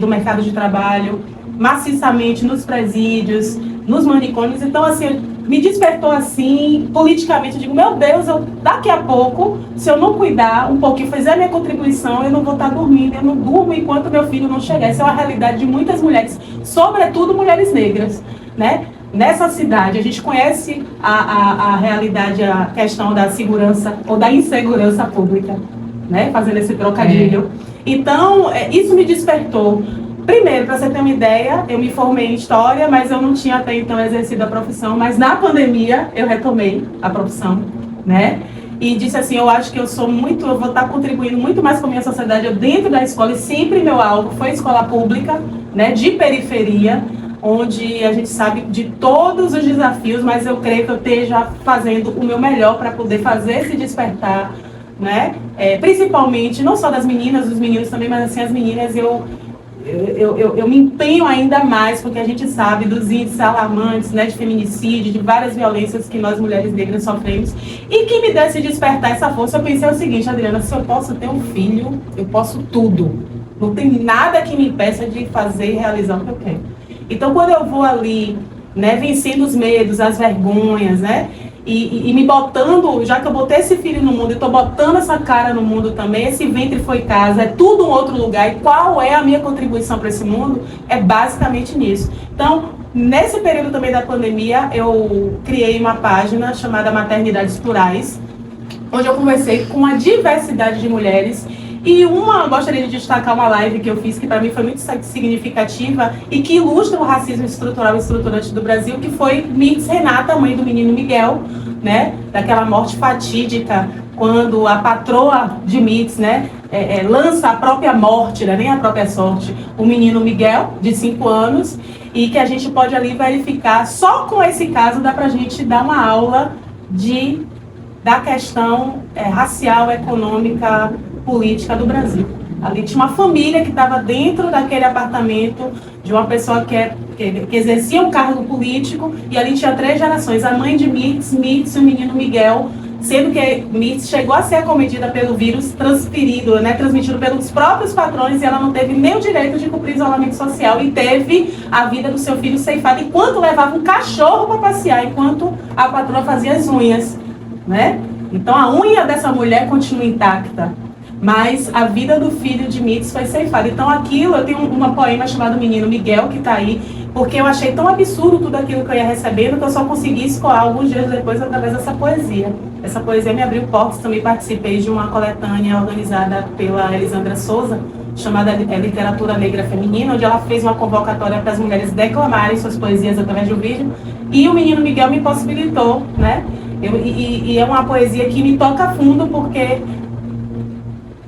do mercado de trabalho, maciçamente nos presídios, nos manicômios. Então, assim, me despertou assim, politicamente. Eu digo, meu Deus, daqui a pouco, se eu não cuidar um pouquinho, fazer a minha contribuição, eu não vou estar dormindo, eu não durmo enquanto meu filho não chegar. Essa é uma realidade de muitas mulheres, sobretudo mulheres negras, né? Nessa cidade, a gente conhece a realidade, a questão da segurança ou da insegurança pública. né? Fazendo esse trocadilho. Então, isso me despertou. Primeiro, para você ter uma ideia, eu me formei em História, mas eu não tinha até então exercido a profissão, mas na pandemia eu retomei a profissão, né? E disse assim, eu acho que eu vou estar contribuindo muito mais com a minha sociedade dentro da escola, e sempre meu alvo foi escola pública, né, de periferia, onde a gente sabe de todos os desafios, mas eu creio que eu esteja fazendo o meu melhor para poder fazer esse despertar, né? Principalmente, não só das meninas, dos meninos também, mas assim, as meninas, eu me empenho ainda mais, porque a gente sabe dos índices alarmantes, né, de feminicídio, de várias violências que nós mulheres negras sofremos, e que me desse despertar essa força, eu pensei o seguinte, Adriana, se eu posso ter um filho, eu posso tudo, não tem nada que me impeça de fazer e realizar o que eu quero. Então, quando eu vou ali, né, vencendo os medos, as vergonhas, né, e me botando, já que eu botei esse filho no mundo, eu estou botando essa cara no mundo também, esse ventre foi casa, é tudo um outro lugar, e qual é a minha contribuição para esse mundo? É basicamente nisso. Então, nesse período também da pandemia, eu criei uma página chamada Maternidades Plurais, onde eu conversei com a diversidade de mulheres. E gostaria de destacar uma live que eu fiz, que para mim foi muito significativa e que ilustra o racismo estrutural e estruturante do Brasil, que foi Mix Renata, mãe do menino Miguel, né? Daquela morte fatídica, quando a patroa de Mix, né? Lança a própria morte, né? Nem a própria sorte, o menino Miguel, de 5 anos, e que a gente pode ali verificar, só com esse caso dá pra gente dar uma aula da questão racial, econômica, política do Brasil. Ali tinha uma família que estava dentro daquele apartamento de uma pessoa que exercia um cargo político, e ali tinha 3 gerações, a mãe de Mix e o menino Miguel, sendo que Mix chegou a ser acometida pelo vírus transmitido pelos próprios patrões, e ela não teve nem o direito de cumprir isolamento social, e teve a vida do seu filho ceifada enquanto levava um cachorro para passear, enquanto a patroa fazia as unhas, né? Então a unha dessa mulher continua intacta, mas a vida do filho de Mix foi ceifada. Então aquilo, eu tenho uma poema chamado Menino Miguel, que está aí, porque eu achei tão absurdo tudo aquilo que eu ia recebendo, que eu só consegui escoar alguns dias depois através dessa poesia. Essa poesia me abriu portas. Também participei de uma coletânea organizada pela Elisandra Souza, chamada Literatura Negra Feminina, onde ela fez uma convocatória para as mulheres declamarem suas poesias através de um vídeo, e o Menino Miguel me possibilitou, né? E é uma poesia que me toca fundo, porque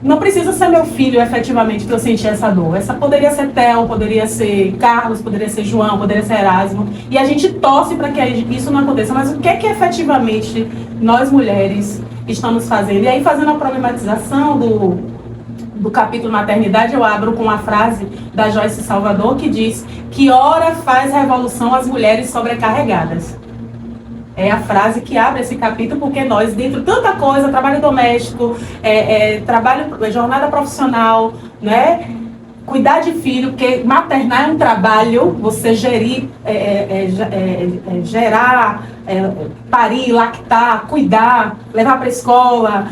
não precisa ser meu filho, efetivamente, para eu sentir essa dor. Essa poderia ser Theo, poderia ser Carlos, poderia ser João, poderia ser Erasmo. E a gente torce para que isso não aconteça. Mas o que é que efetivamente nós mulheres estamos fazendo? E aí, fazendo a problematização do capítulo Maternidade, eu abro com uma frase da Joyce Salvador, que diz: que hora faz revolução as mulheres sobrecarregadas. É a frase que abre esse capítulo, porque nós, dentro de tanta coisa, trabalho doméstico, jornada profissional, né? Cuidar de filho, porque maternar é um trabalho, você gerir, gerar, parir, lactar, cuidar, levar para a escola,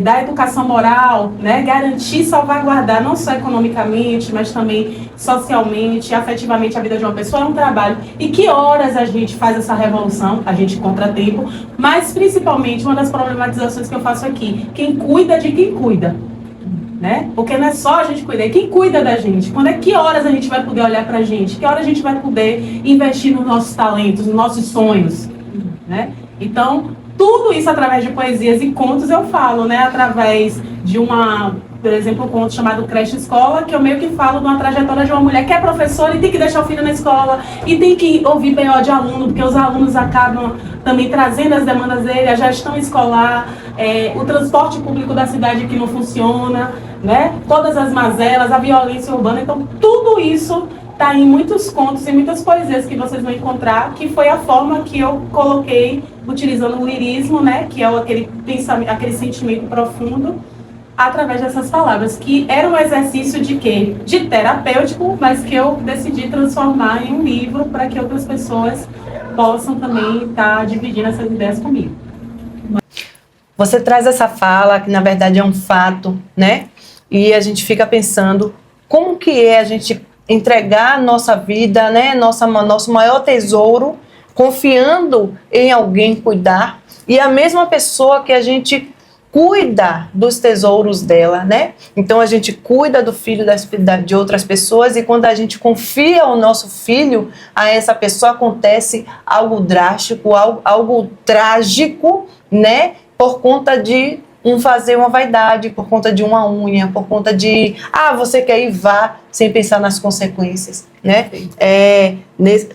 dar educação moral, né? Garantir, salvaguardar, não só economicamente, mas também socialmente, afetivamente a vida de uma pessoa, é um trabalho. E que horas a gente faz essa revolução? A gente encontra tempo, mas principalmente uma das problematizações que eu faço aqui: quem cuida de quem cuida. Né? Porque não é só a gente cuidar, é quem cuida da gente. Que horas a gente vai poder olhar pra gente? Que horas a gente vai poder investir nos nossos talentos, nos nossos sonhos, né? Então, tudo isso através de poesias e contos eu falo, né? Através de por exemplo, um conto chamado Creche Escola, que eu meio que falo de uma trajetória de uma mulher que é professora e tem que deixar o filho na escola, e tem que ouvir BO de aluno, porque os alunos acabam também trazendo as demandas dele, a gestão escolar, o transporte público da cidade que não funciona, né? Todas as mazelas, a violência urbana. Então, tudo isso está em muitos contos e muitas poesias que vocês vão encontrar, que foi a forma que eu coloquei, utilizando o lirismo, né? Que é aquele pensamento, aquele sentimento profundo, através dessas palavras, que era um exercício de quê? De terapêutico, mas que eu decidi transformar em um livro para que outras pessoas possam também estar dividindo essas ideias comigo. Você traz essa fala, que na verdade é um fato, né? E a gente fica pensando como que é a gente entregar a nossa vida, né? Nosso maior tesouro, confiando em alguém cuidar, e a mesma pessoa que a gente cuida dos tesouros dela, né? Então a gente cuida do filho de outras pessoas, e quando a gente confia o nosso filho a essa pessoa, acontece algo drástico, algo trágico, né? Por conta de fazer uma vaidade, por conta de uma unha, por conta de, você quer ir, vá, sem pensar nas consequências, né?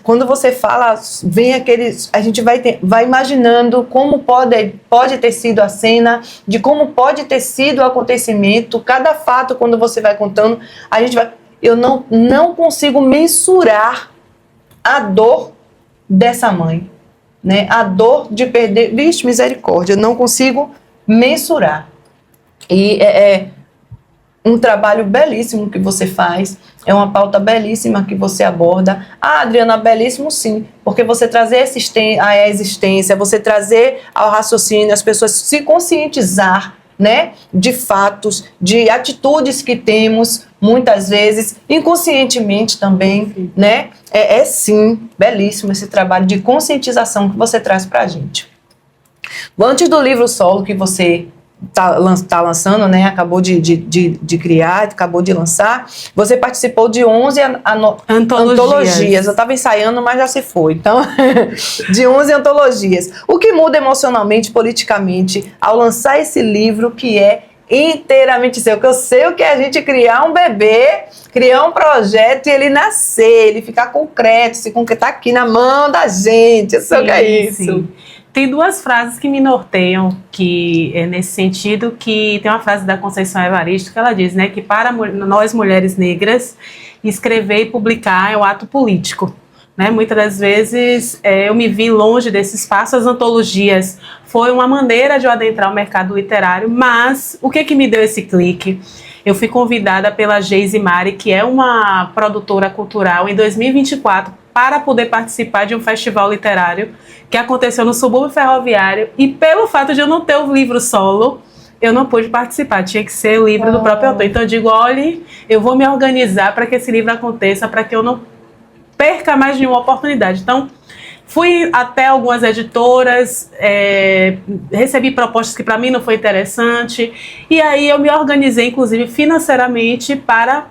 Quando você fala, vem aqueles, a gente vai imaginando como pode ter sido a cena, de como pode ter sido o acontecimento, cada fato, quando você vai contando, eu não consigo mensurar a dor dessa mãe, né? A dor de perder, vixe, misericórdia, eu não consigo mensurar. E é um trabalho belíssimo que você faz, é uma pauta belíssima que você aborda. Adriana, belíssimo sim, porque você trazer a existência, você trazer ao raciocínio, as pessoas se conscientizar, né, de fatos, de atitudes que temos, muitas vezes, inconscientemente também, né, sim, belíssimo esse trabalho de conscientização que você traz pra gente. Antes do livro solo que você está lançando, né, acabou de criar, acabou de lançar, você participou de 11 antologias. Eu estava ensaiando, mas já se foi. Então, de 11 antologias. O que muda emocionalmente, politicamente, ao lançar esse livro que é inteiramente seu? Que eu sei o que é a gente criar um bebê, criar um projeto e ele nascer, ele ficar concreto, se concretar aqui na mão da gente. Eu sei o que é isso. Sim. Tem duas frases que me norteiam, que é nesse sentido, que tem uma frase da Conceição Evaristo que ela diz, né, que para nós mulheres negras, escrever e publicar é um ato político, né? Muitas das vezes eu me vi longe desse espaço. As antologias foi uma maneira de eu adentrar o mercado literário, mas o que me deu esse clique? Eu fui convidada pela Geise Mari, que é uma produtora cultural, em 2024, para poder participar de um festival literário que aconteceu no subúrbio ferroviário, e pelo fato de eu não ter o livro solo, eu não pude participar, tinha que ser o livro do próprio autor. Então eu digo, olhe, eu vou me organizar para que esse livro aconteça, para que eu não perca mais nenhuma oportunidade. Então, fui até algumas editoras, recebi propostas que para mim não foi interessante, e aí eu me organizei, inclusive financeiramente, para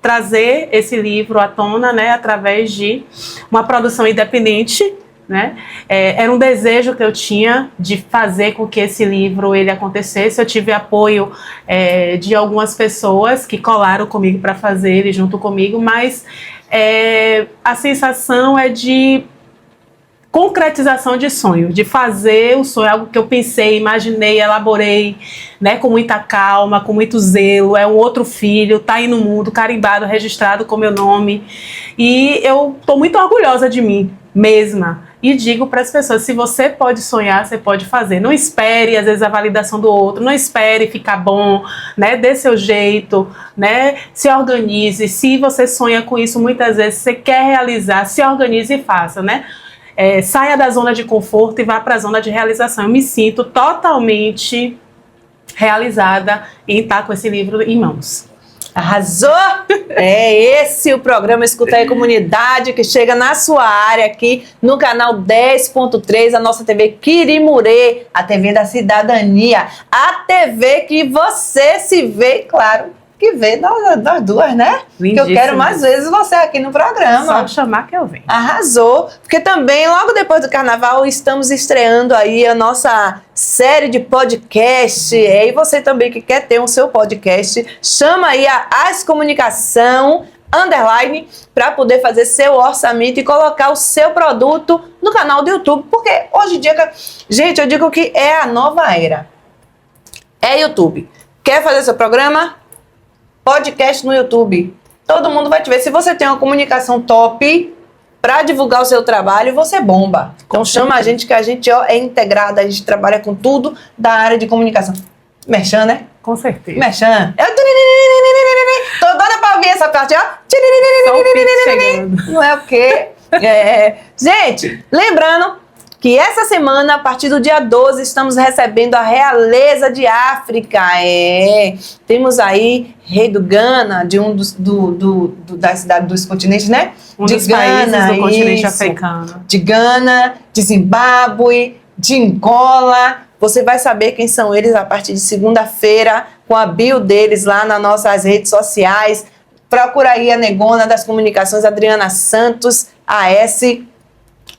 trazer esse livro à tona, né, através de uma produção independente, né? Era um desejo que eu tinha de fazer com que esse livro ele acontecesse. Eu tive apoio de algumas pessoas que colaram comigo para fazer ele junto comigo, mas a sensação é de concretização de sonho, de fazer o sonho, algo que eu pensei, imaginei, elaborei, né, com muita calma, com muito zelo. É um outro filho, tá aí no mundo, carimbado, registrado com meu nome, e eu tô muito orgulhosa de mim mesma, e digo para as pessoas, se você pode sonhar, você pode fazer. Não espere, às vezes, a validação do outro, não espere ficar bom, né, dê seu jeito, né, se organize. Se você sonha com isso, muitas vezes você quer realizar, se organize e faça, né. Saia da zona de conforto e vá para a zona de realização. Eu me sinto totalmente realizada em estar com esse livro em mãos. Arrasou! É esse o programa Escuta aí Comunidade, que chega na sua área aqui no canal 10.3, a nossa TV Quirimurê, a TV da cidadania, a TV que você se vê, claro, que vê nós duas, né? Que eu quero mais vezes você aqui no programa. Só chamar que eu venho. Arrasou! Porque também, logo depois do Carnaval, estamos estreando aí a nossa série de podcast. E você também que quer ter o seu podcast, chama aí a As Comunicação _ para poder fazer seu orçamento e colocar o seu produto no canal do YouTube. Porque hoje em dia, gente, eu digo que é a nova era. É YouTube. Quer fazer seu programa? Podcast no YouTube. Todo mundo vai te ver. Se você tem uma comunicação top para divulgar o seu trabalho, você bomba. Então chama a gente, que a gente é integrada, a gente trabalha com tudo da área de comunicação. Merchan, né? Com certeza. Merchan. Tô doida pra ouvir essa parte, ó. Só o pique chegando. Não é o quê? Gente, lembrando que essa semana, a partir do dia 12, estamos recebendo a Realeza de África. Temos aí Rei do Ghana, de da cidade dos continentes, né? De dos Gana, países do continente africano. De Gana, de Zimbábue, de Angola. Você vai saber quem são eles a partir de segunda-feira, com a bio deles lá nas nossas redes sociais. Procura aí a Negona das Comunicações, Adriana Santos, AS,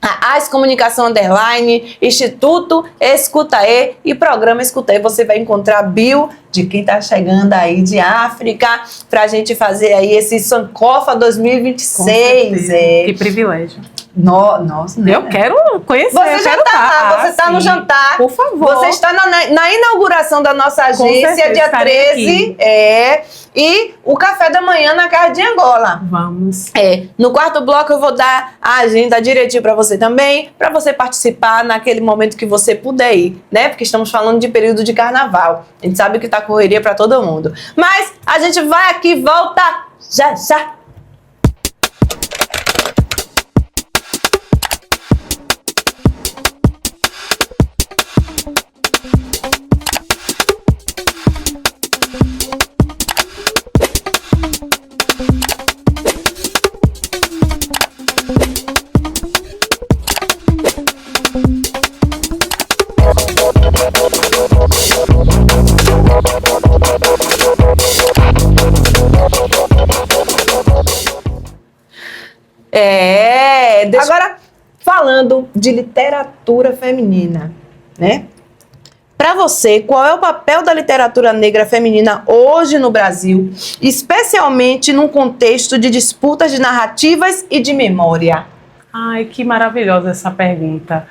a AS Comunicação Underline, Instituto Escutaê e Programa Escutaê. Você vai encontrar a bio de quem está chegando aí de África para a gente fazer aí esse Sankofa 2026. Que privilégio. Nossa, né? Eu quero conhecer. Você já está lá, você está no jantar. Por favor. Você está na inauguração da nossa agência, certeza, dia estarei 13. E o café da manhã na casa de Angola. Vamos. No quarto bloco eu vou dar a agenda direitinho para você também, para você participar naquele momento que você puder ir, né? Porque estamos falando de período de carnaval. A gente sabe que tá correria para todo mundo. Mas a gente vai aqui e volta já já. Agora, falando de literatura feminina, né? Para você, qual é o papel da literatura negra feminina hoje no Brasil, especialmente num contexto de disputas de narrativas e de memória? Ai, que maravilhosa essa pergunta.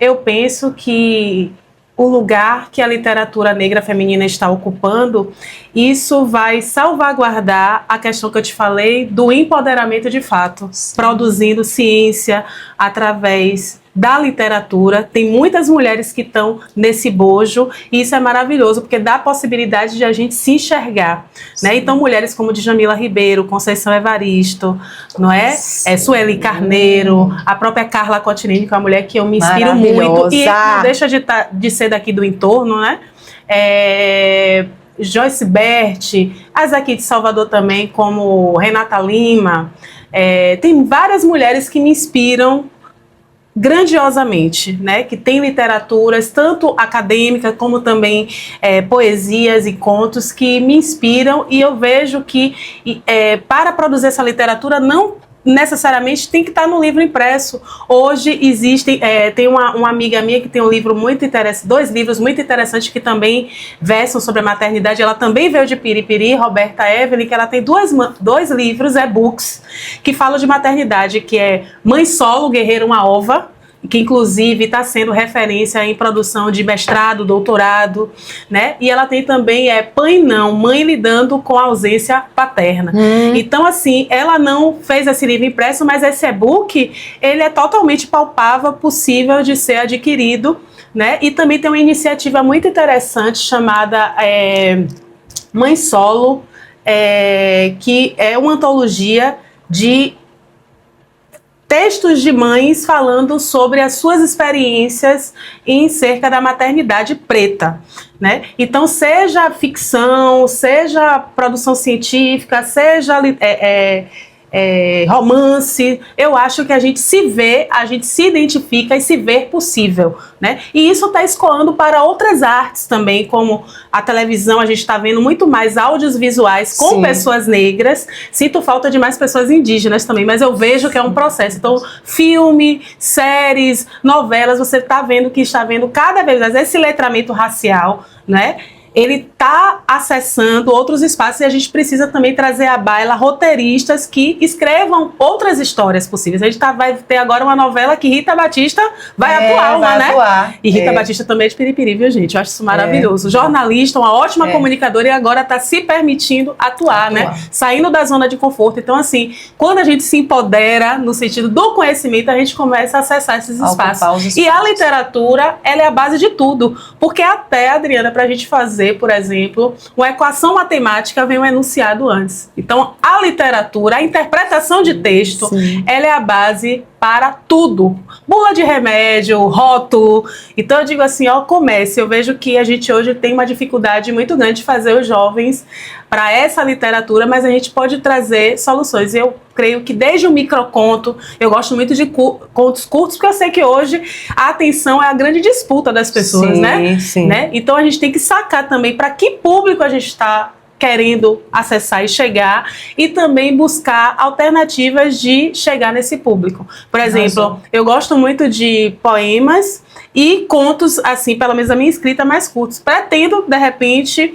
Eu penso que o lugar que a literatura negra feminina está ocupando, isso vai salvaguardar a questão que eu te falei do empoderamento de fato, produzindo ciência através da literatura. Tem muitas mulheres que estão nesse bojo e isso é maravilhoso, porque dá a possibilidade de a gente se enxergar, né? Então, mulheres como Djamila Ribeiro, Conceição Evaristo, não é? Sueli Carneiro, a própria Carla Cotinini, que é uma mulher que eu me inspiro muito e não deixa de ser daqui do entorno, né? Joyce Bert, as aqui de Salvador também, como Renata Lima. Tem várias mulheres que me inspiram grandiosamente, né? Que tem literaturas, tanto acadêmica como também poesias e contos que me inspiram, e eu vejo que para produzir essa literatura não necessariamente tem que estar no livro impresso. Hoje existem, tem uma amiga minha que tem um livro muito interessante, 2 livros muito interessantes que também versam sobre a maternidade. Ela também veio de Piripiri, Roberta Evelyn, que ela tem 2 livros, e-books, que falam de maternidade, que é Mãe Solo, Guerreira uma Ova, que inclusive está sendo referência em produção de mestrado, doutorado, né? E ela tem também Pai Não, Mãe Lidando com a Ausência Paterna. Então, assim, ela não fez esse livro impresso, mas esse e-book, ele é totalmente palpável, possível de ser adquirido, né? E também tem uma iniciativa muito interessante chamada Mãe Solo, que é uma antologia de textos de mães falando sobre as suas experiências em cerca da maternidade preta, né? Então, seja ficção, seja produção científica, seja romance, eu acho que a gente se vê, a gente se identifica e se vê possível, né? E isso está escoando para outras artes também, como a televisão. A gente está vendo muito mais áudios visuais com pessoas negras. Sinto falta de mais pessoas indígenas também, mas eu vejo que é um processo. Então, filme, séries, novelas, você está vendo que está vendo cada vez mais esse letramento racial, né? Ele está acessando outros espaços, e a gente precisa também trazer à baila roteiristas que escrevam outras histórias possíveis. A gente vai ter agora uma novela que Rita Batista vai atuar, né? E Rita Batista também é de Piripiri, viu, gente? Eu acho isso maravilhoso. Jornalista, uma ótima comunicadora, e agora está se permitindo atuar, né? Saindo da zona de conforto. Então, assim, quando a gente se empodera no sentido do conhecimento, a gente começa a acessar esses espaços. E a literatura, ela é a base de tudo. Porque até, Adriana, para a gente fazer, por exemplo, uma equação matemática, vem um enunciado antes. Então, a literatura, a interpretação de texto, ela é a base para tudo. Bula de remédio, rótulo. Então, eu digo assim, comece. Eu vejo que a gente hoje tem uma dificuldade muito grande de fazer os jovens para essa literatura, mas a gente pode trazer soluções. Eu creio que desde o microconto, eu gosto muito de contos curtos, porque eu sei que hoje a atenção é a grande disputa das pessoas, Sim. né? Então a gente tem que sacar também para que público a gente está querendo acessar e chegar, e também buscar alternativas de chegar nesse público. Por exemplo, eu gosto muito de poemas e contos, assim, pelo menos a minha escrita, mais curtos. Pretendo, de repente,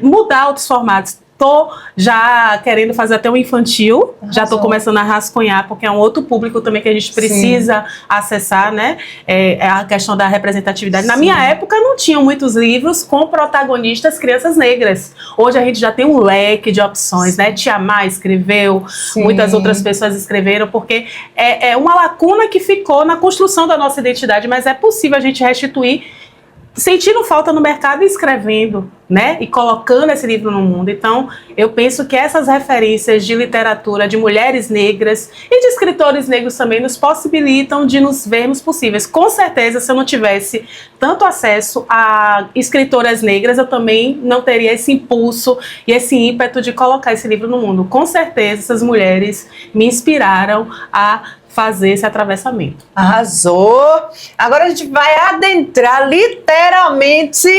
mudar outros formatos. Tô já querendo fazer até um infantil, já estou começando a rascunhar, porque é um outro público também que a gente precisa acessar, né? É a questão da representatividade. Na minha época não tinham muitos livros com protagonistas crianças negras. Hoje a gente já tem um leque de opções, né? Tia Má escreveu, muitas outras pessoas escreveram, porque é uma lacuna que ficou na construção da nossa identidade, mas é possível a gente restituir sentindo falta no mercado e escrevendo, né? E colocando esse livro no mundo. Então, eu penso que essas referências de literatura de mulheres negras e de escritores negros também nos possibilitam de nos vermos possíveis. Com certeza, se eu não tivesse tanto acesso a escritoras negras, eu também não teria esse impulso e esse ímpeto de colocar esse livro no mundo. Com certeza, essas mulheres me inspiraram a fazer esse atravessamento. Arrasou! Agora a gente vai adentrar literalmente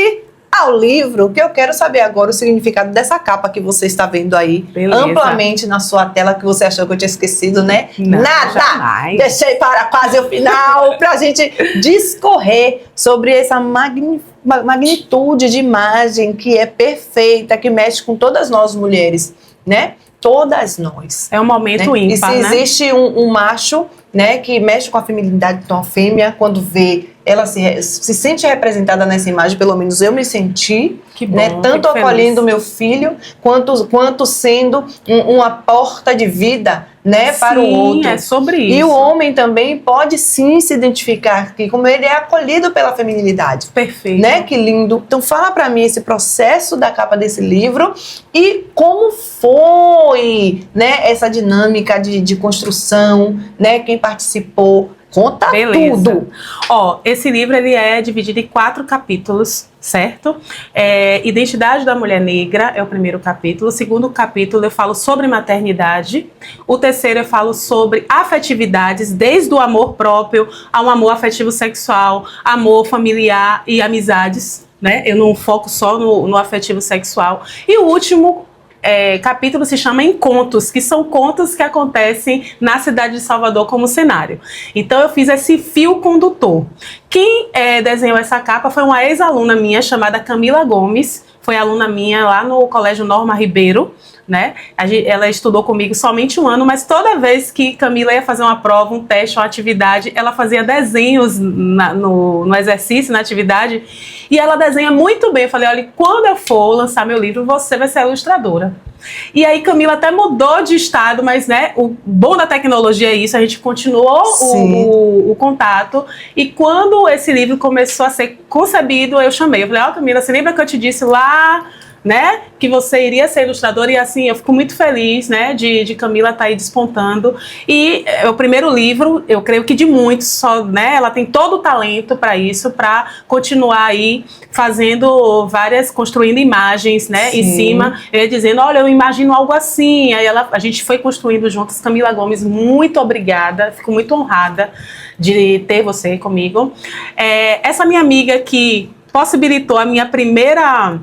ao livro, que eu quero saber agora o significado dessa capa que você está vendo aí, amplamente na sua tela, que você achou que eu tinha esquecido, né? Não, nada! Jamais. Deixei para quase o final, para a gente discorrer sobre essa magnitude de imagem que é perfeita, que mexe com todas nós mulheres, né? Todas nós. É um momento ímpar, e se existe um macho, né, que mexe com a feminilidade de uma fêmea, quando vê, ela se sente representada nessa imagem, pelo menos eu me senti, que bom, né, tanto acolhendo meu filho, quanto sendo uma porta de vida, né, para o outro. É sobre isso. E o homem também pode sim se identificar aqui, como ele é acolhido pela feminilidade. Perfeito. Né, que lindo. Então fala para mim esse processo da capa desse livro e como foi, né, essa dinâmica de construção, né, quem participou. Conta tudo. Ó, esse livro ele é dividido em 4 capítulos, certo? Identidade da mulher negra é o primeiro capítulo. O segundo capítulo eu falo sobre maternidade. O terceiro eu falo sobre afetividades, desde o amor próprio ao amor afetivo sexual, amor familiar e amizades, né? Eu não foco só no afetivo sexual. E o último capítulo se chama Encontros, que são contos que acontecem na cidade de Salvador como cenário. Então eu fiz esse fio condutor. Quem desenhou essa capa foi uma ex-aluna minha chamada Camila Gomes, foi aluna minha lá no Colégio Norma Ribeiro, né? Ela estudou comigo somente 1 ano, mas toda vez que Camila ia fazer uma prova, um teste, uma atividade, ela fazia desenhos no exercício, na atividade, e ela desenha muito bem. Eu falei, olha, quando eu for lançar meu livro, você vai ser a ilustradora. E aí Camila até mudou de estado, mas, né, o bom da tecnologia é isso, a gente continuou o contato, e quando esse livro começou a ser concebido, eu chamei, eu falei, ó, Camila, você lembra que eu te disse lá, né, que você iria ser ilustradora? E assim, eu fico muito feliz, né, de Camila estar aí despontando. E o primeiro livro, eu creio que de muitos, só, né, ela tem todo o talento para isso, para continuar aí fazendo construindo imagens, né, em cima, dizendo, olha, eu imagino algo assim. Aí a gente foi construindo juntas. Camila Gomes, muito obrigada, fico muito honrada de ter você comigo. Essa minha amiga que possibilitou a minha primeira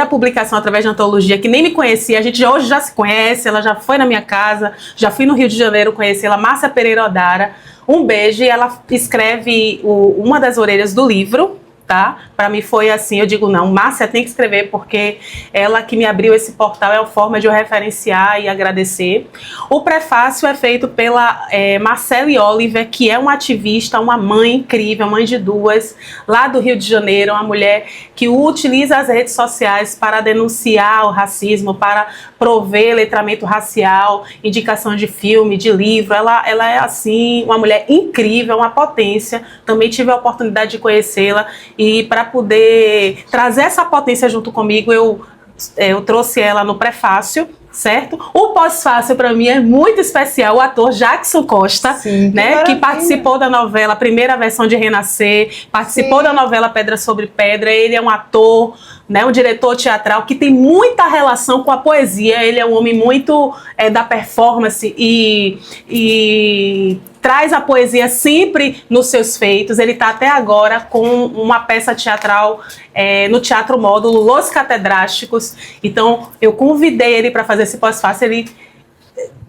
publicação através de antologia, que nem me conhecia, a gente hoje já se conhece, ela já foi na minha casa, já fui no Rio de Janeiro conhecer ela, Márcia Pereira Odara, um beijo, e ela escreve uma das orelhas do livro, tá? Para mim foi assim, eu digo, não, Márcia tem que escrever, porque ela que me abriu esse portal, é uma forma de eu referenciar e agradecer. O prefácio é feito pela Marcele Oliver, que é uma ativista, uma mãe incrível, mãe de 2, lá do Rio de Janeiro, uma mulher que utiliza as redes sociais para denunciar o racismo, para prover letramento racial, indicação de filme, de livro. Ela é, assim, uma mulher incrível, uma potência. Também tive a oportunidade de conhecê-la, e para poder trazer essa potência junto comigo, eu trouxe ela no prefácio, certo? O pós-fácil para mim é muito especial, o ator Jackson Costa, né, que participou da novela, a primeira versão de Renascer, participou da novela Pedra sobre Pedra. Ele é um ator né, um diretor teatral que tem muita relação com a poesia. Ele é um homem muito da performance e traz a poesia sempre nos seus feitos. Ele está até agora com uma peça teatral no Teatro Módulo Los Catedrásticos. Então, eu convidei ele para fazer esse pós-fácil. Ele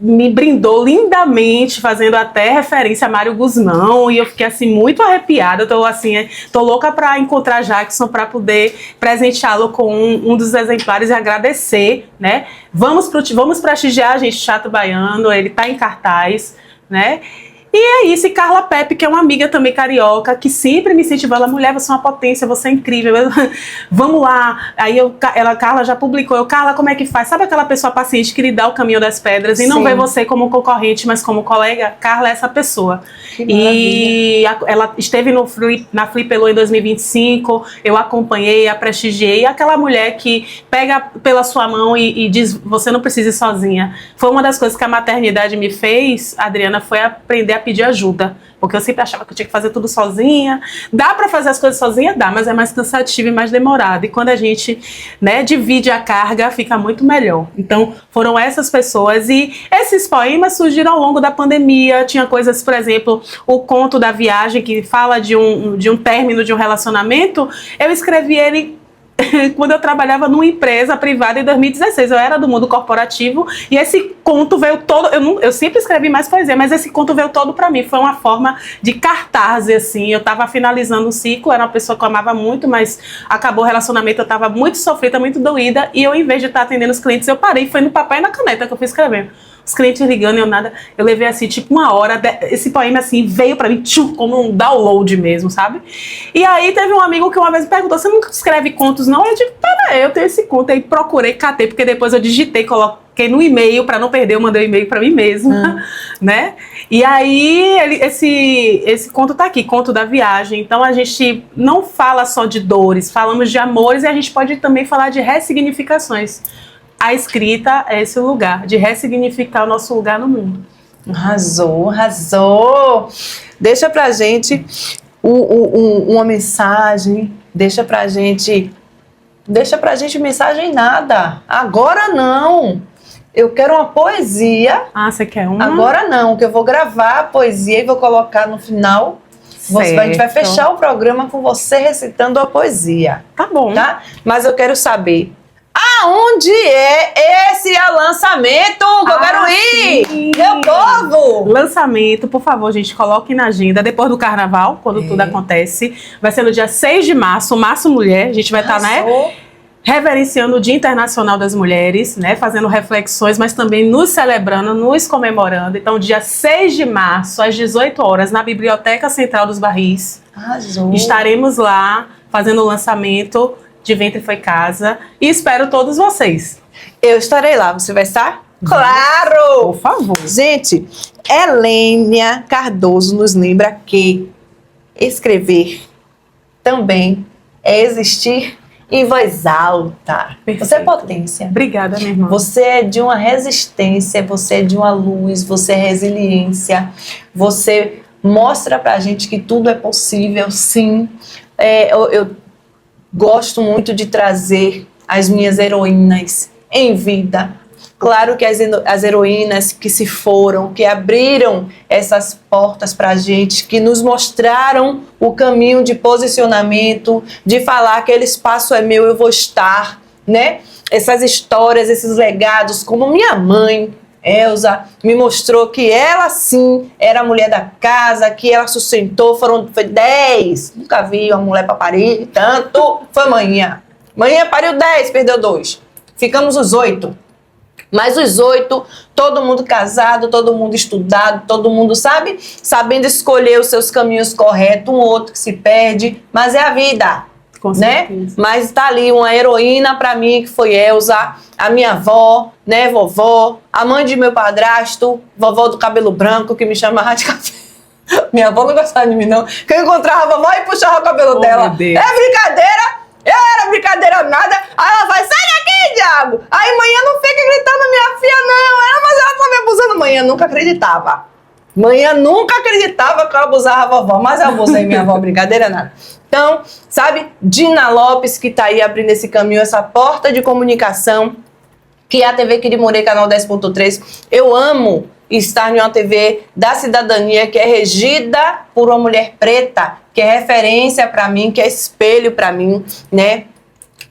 me brindou lindamente, fazendo até referência a Mário Guzmão, e eu fiquei assim muito arrepiada. Tô louca para encontrar Jackson para poder presenteá-lo com um dos exemplares e agradecer, né? Vamos prestigiar, gente, Teatro Baiano. Ele tá em cartaz, né? E é isso, e Carla Pepe, que é uma amiga também carioca, que sempre me incentivou, ela, mulher, você é uma potência, você é incrível, vamos lá. Aí Carla já publicou, Carla, como é que faz? Sabe aquela pessoa paciente que lhe dá o caminho das pedras e não vê você como concorrente, mas como colega? Carla é essa pessoa. E ela esteve na Flipelô em 2025, eu acompanhei, a prestigiei, aquela mulher que pega pela sua mão e diz, você não precisa ir sozinha. Foi uma das coisas que a maternidade me fez, Adriana, foi aprender a pedir ajuda, porque eu sempre achava que eu tinha que fazer tudo sozinha. Dá para fazer as coisas sozinha? Dá, mas é mais cansativo e mais demorado, e quando a gente, né, divide a carga, fica muito melhor. Então, foram essas pessoas, e esses poemas surgiram ao longo da pandemia. Tinha coisas, por exemplo, o Conto da Viagem, que fala de um término de um relacionamento. Eu escrevi ele quando eu trabalhava numa empresa privada em 2016, eu era do mundo corporativo, e esse conto veio todo, eu sempre escrevi mais poesia, mas esse conto veio todo pra mim, foi uma forma de cartaz, assim. Eu tava finalizando um ciclo, era uma pessoa que eu amava muito, mas acabou o relacionamento, eu tava muito sofrida, muito doída, e eu, em vez de estar atendendo os clientes, eu parei, foi no papel e na caneta que eu fui escrevendo. Os clientes ligando, eu levei assim, tipo uma hora, esse poema assim, veio pra mim, como um download mesmo, sabe? E aí teve um amigo que uma vez me perguntou, você nunca escreve contos não? Eu digo, peraí, eu tenho esse conto, aí procurei, catei, porque depois eu digitei, coloquei no e-mail, pra não perder, eu mandei um e-mail pra mim mesma, né? E aí, esse conto tá aqui, Conto da Viagem. Então a gente não fala só de dores, falamos de amores, e a gente pode também falar de ressignificações. A escrita é esse lugar, de ressignificar o nosso lugar no mundo. Arrasou, arrasou! Deixa pra gente uma mensagem, deixa pra gente mensagem nada. Agora não! Eu quero uma poesia. Ah, você quer uma? Agora não, que eu vou gravar a poesia e vou colocar no final. A gente vai fechar o programa com você recitando a poesia. Tá bom. Tá? Mas eu quero saber, aonde é esse lançamento? Que eu quero ir! Sim. Meu povo! Lançamento, por favor, gente, coloque na agenda, depois do carnaval, quando tudo acontece. Vai ser no dia 6 de março, Março Mulher. A gente vai estar, né, reverenciando o Dia Internacional das Mulheres, né, fazendo reflexões, mas também nos celebrando, nos comemorando. Então, dia 6 de março, às 18 horas, na Biblioteca Central dos Barris. Arrasou. Estaremos lá fazendo o lançamento de Ventre Foi Casa, e espero todos vocês. Eu estarei lá, você vai estar? Claro! Por favor. Gente, Helênia Cardoso nos lembra que escrever também é existir em voz alta. Perfeito. Você é potência. Obrigada, minha irmã. Você é de uma resistência, você é de uma luz, você é resiliência, você mostra pra gente que tudo é possível, sim. Eu gosto muito de trazer as minhas heroínas em vida. Claro que as heroínas que se foram, que abriram essas portas para a gente, que nos mostraram o caminho de posicionamento, de falar aquele espaço é meu, eu vou estar, né? Essas histórias, esses legados, como minha mãe, Elza, me mostrou que ela sim era a mulher da casa, que ela sustentou, foi 10, nunca vi uma mulher para parir tanto, foi manhã. Manhã pariu 10, perdeu 2. Ficamos os 8. Mas os 8, todo mundo casado, todo mundo estudado, todo mundo, sabe? Sabendo escolher os seus caminhos corretos, um outro que se perde, mas é a vida. Com Né? certeza. Mas tá ali uma heroína pra mim, que foi Elza, a minha avó, né, vovó, a mãe de meu padrasto, vovó do cabelo branco, que me chamava de café. Minha avó não gostava de mim, não. Que eu encontrava a vovó e puxava o cabelo dela. Meu Deus. É brincadeira? Eu era brincadeira nada. Aí ela vai, sai daqui, diabo! Aí manhã não fica gritando minha filha, não. Mas ela tá me abusando. Manhã nunca acreditava. Manhã nunca acreditava que eu abusava a vovó, mas eu abusei minha avó, brincadeira nada. Então, sabe, Dina Lopes, que tá aí abrindo esse caminho, essa porta de comunicação, que é a TV Quirimurê, canal 10.3. Eu amo estar em uma TV da cidadania, que é regida por uma mulher preta, que é referência para mim, que é espelho para mim, né?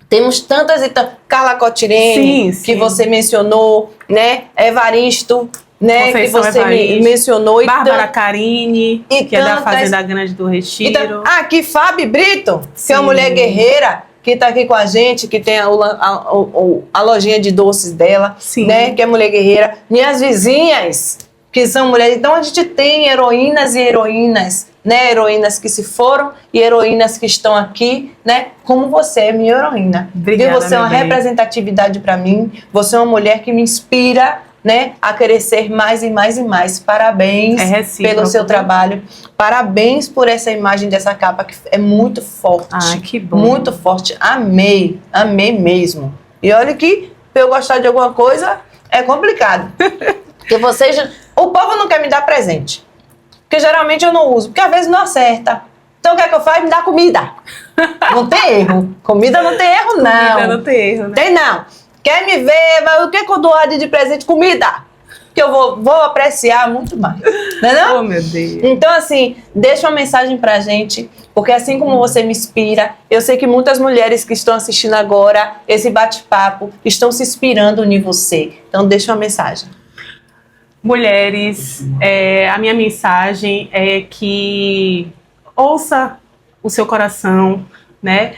Temos tantas e tantas. Carla Cotirene, Sim, que sim. você mencionou, né? Evaristo, né? Que Conceição você Evaristo. mencionou. Bárbara Carine, e que é da tantas- Fazenda Grande do Retiro. Então, aqui, Fábio Brito, que é uma Sim. mulher guerreira, que está aqui com a gente, que tem a lojinha de doces dela, Sim. né? Que é mulher guerreira. Minhas vizinhas, que são mulheres. Então, a gente tem heroínas e heroínas, né? Heroínas que se foram e heroínas que estão aqui, né? Como você é minha heroína. Obrigada, Você é uma meu bem. representatividade para mim. Você é uma mulher que me inspira, né? A crescer mais e mais e mais. Parabéns É recíproco, pelo seu viu? trabalho. Parabéns por essa imagem dessa capa que é muito forte. Ah, que bom. Muito forte. Amei. Amei mesmo. E olha que pra eu gostar de alguma coisa é complicado. Porque vocês... O povo não quer me dar presente. Porque geralmente eu não uso. Porque às vezes não acerta. Então o que é que eu faço? Me dá comida. Não tem erro. Comida não tem erro, não. Comida não tem erro, né? Tem não. Quer me ver? Mas o que que eu dou de presente? Comida. Que eu vou apreciar muito mais. Não é não? Oh, meu Deus. Então, assim, deixa uma mensagem pra gente, porque assim como você me inspira, eu sei que muitas mulheres que estão assistindo agora esse bate-papo estão se inspirando em você. Então, deixa uma mensagem. Mulheres, a minha mensagem é que ouça o seu coração, né?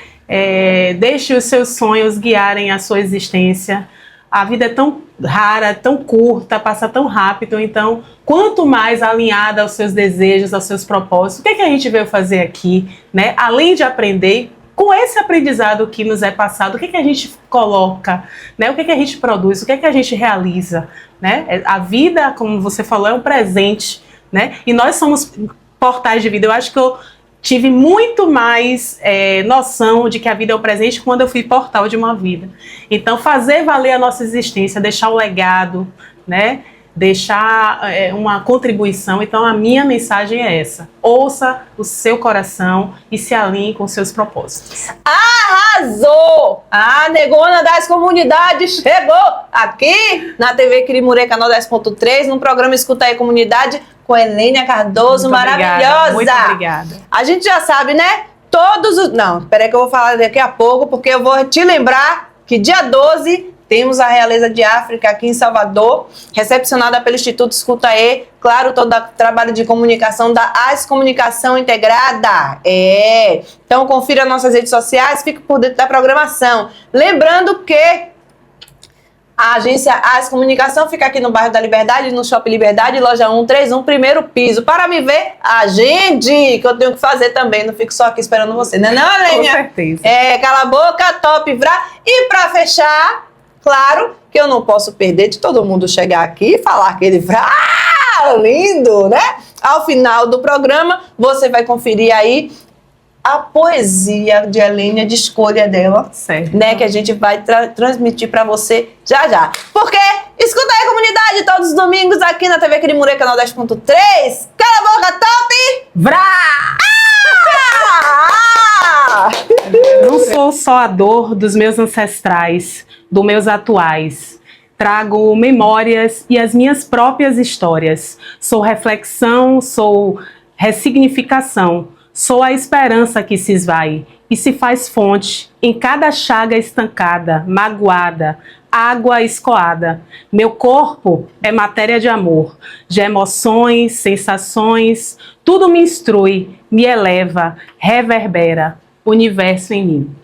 Deixe os seus sonhos guiarem a sua existência. A vida é tão rara, tão curta, passa tão rápido, então quanto mais alinhada aos seus desejos, aos seus propósitos, o que é que a gente veio fazer aqui, né? Além de aprender, com esse aprendizado que nos é passado, o que é que a gente coloca, né? O que é que a gente produz, o que é que a gente realiza, né? A vida, como você falou, é um presente, né? E nós somos portais de vida. Eu acho que eu tive muito mais noção de que a vida é o presente quando eu fui portal de uma vida. Então, fazer valer a nossa existência, deixar o legado, né? Deixar uma contribuição. Então, a minha mensagem é essa. Ouça o seu coração e se alinhe com os seus propósitos. Arrasou! A negona das comunidades chegou aqui na TV Quirimurê, canal 10.3, no programa Escuta aí Comunidade, com Helênia Cardoso, Muito maravilhosa! obrigada, muito obrigada. A gente já sabe, né? Todos os... Não, peraí que eu vou falar daqui a pouco, porque eu vou te lembrar que dia 12 temos a Realeza de África aqui em Salvador, recepcionada pelo Instituto Escutaê, claro, todo o trabalho de comunicação da AS Comunicação Integrada. Então confira nossas redes sociais, fique por dentro da programação. Lembrando que a agência AS Comunicação fica aqui no bairro da Liberdade, no Shopping Liberdade, loja 131, primeiro piso. Para me ver, agende, que eu tenho que fazer também, não fico só aqui esperando você, né não, Com Helênia? certeza. Cala a boca, top, vrá. E para fechar, claro que eu não posso perder de todo mundo chegar aqui e falar aquele vrá lindo, né? Ao final do programa, você vai conferir aí a poesia de Helênia, de escolha dela, Certo. né, que a gente vai transmitir para você já já. Porque escuta aí, comunidade, todos os domingos aqui na TV Quirimurê, canal 10.3. Cala a boca, top! Vrá! Não sou só a dor dos meus ancestrais, dos meus atuais. Trago memórias e as minhas próprias histórias. Sou reflexão, sou ressignificação. Sou a esperança que se esvai e se faz fonte em cada chaga estancada, magoada, água escoada. Meu corpo é matéria de amor, de emoções, sensações. Tudo me instrui, me eleva, reverbera. Universo em mim.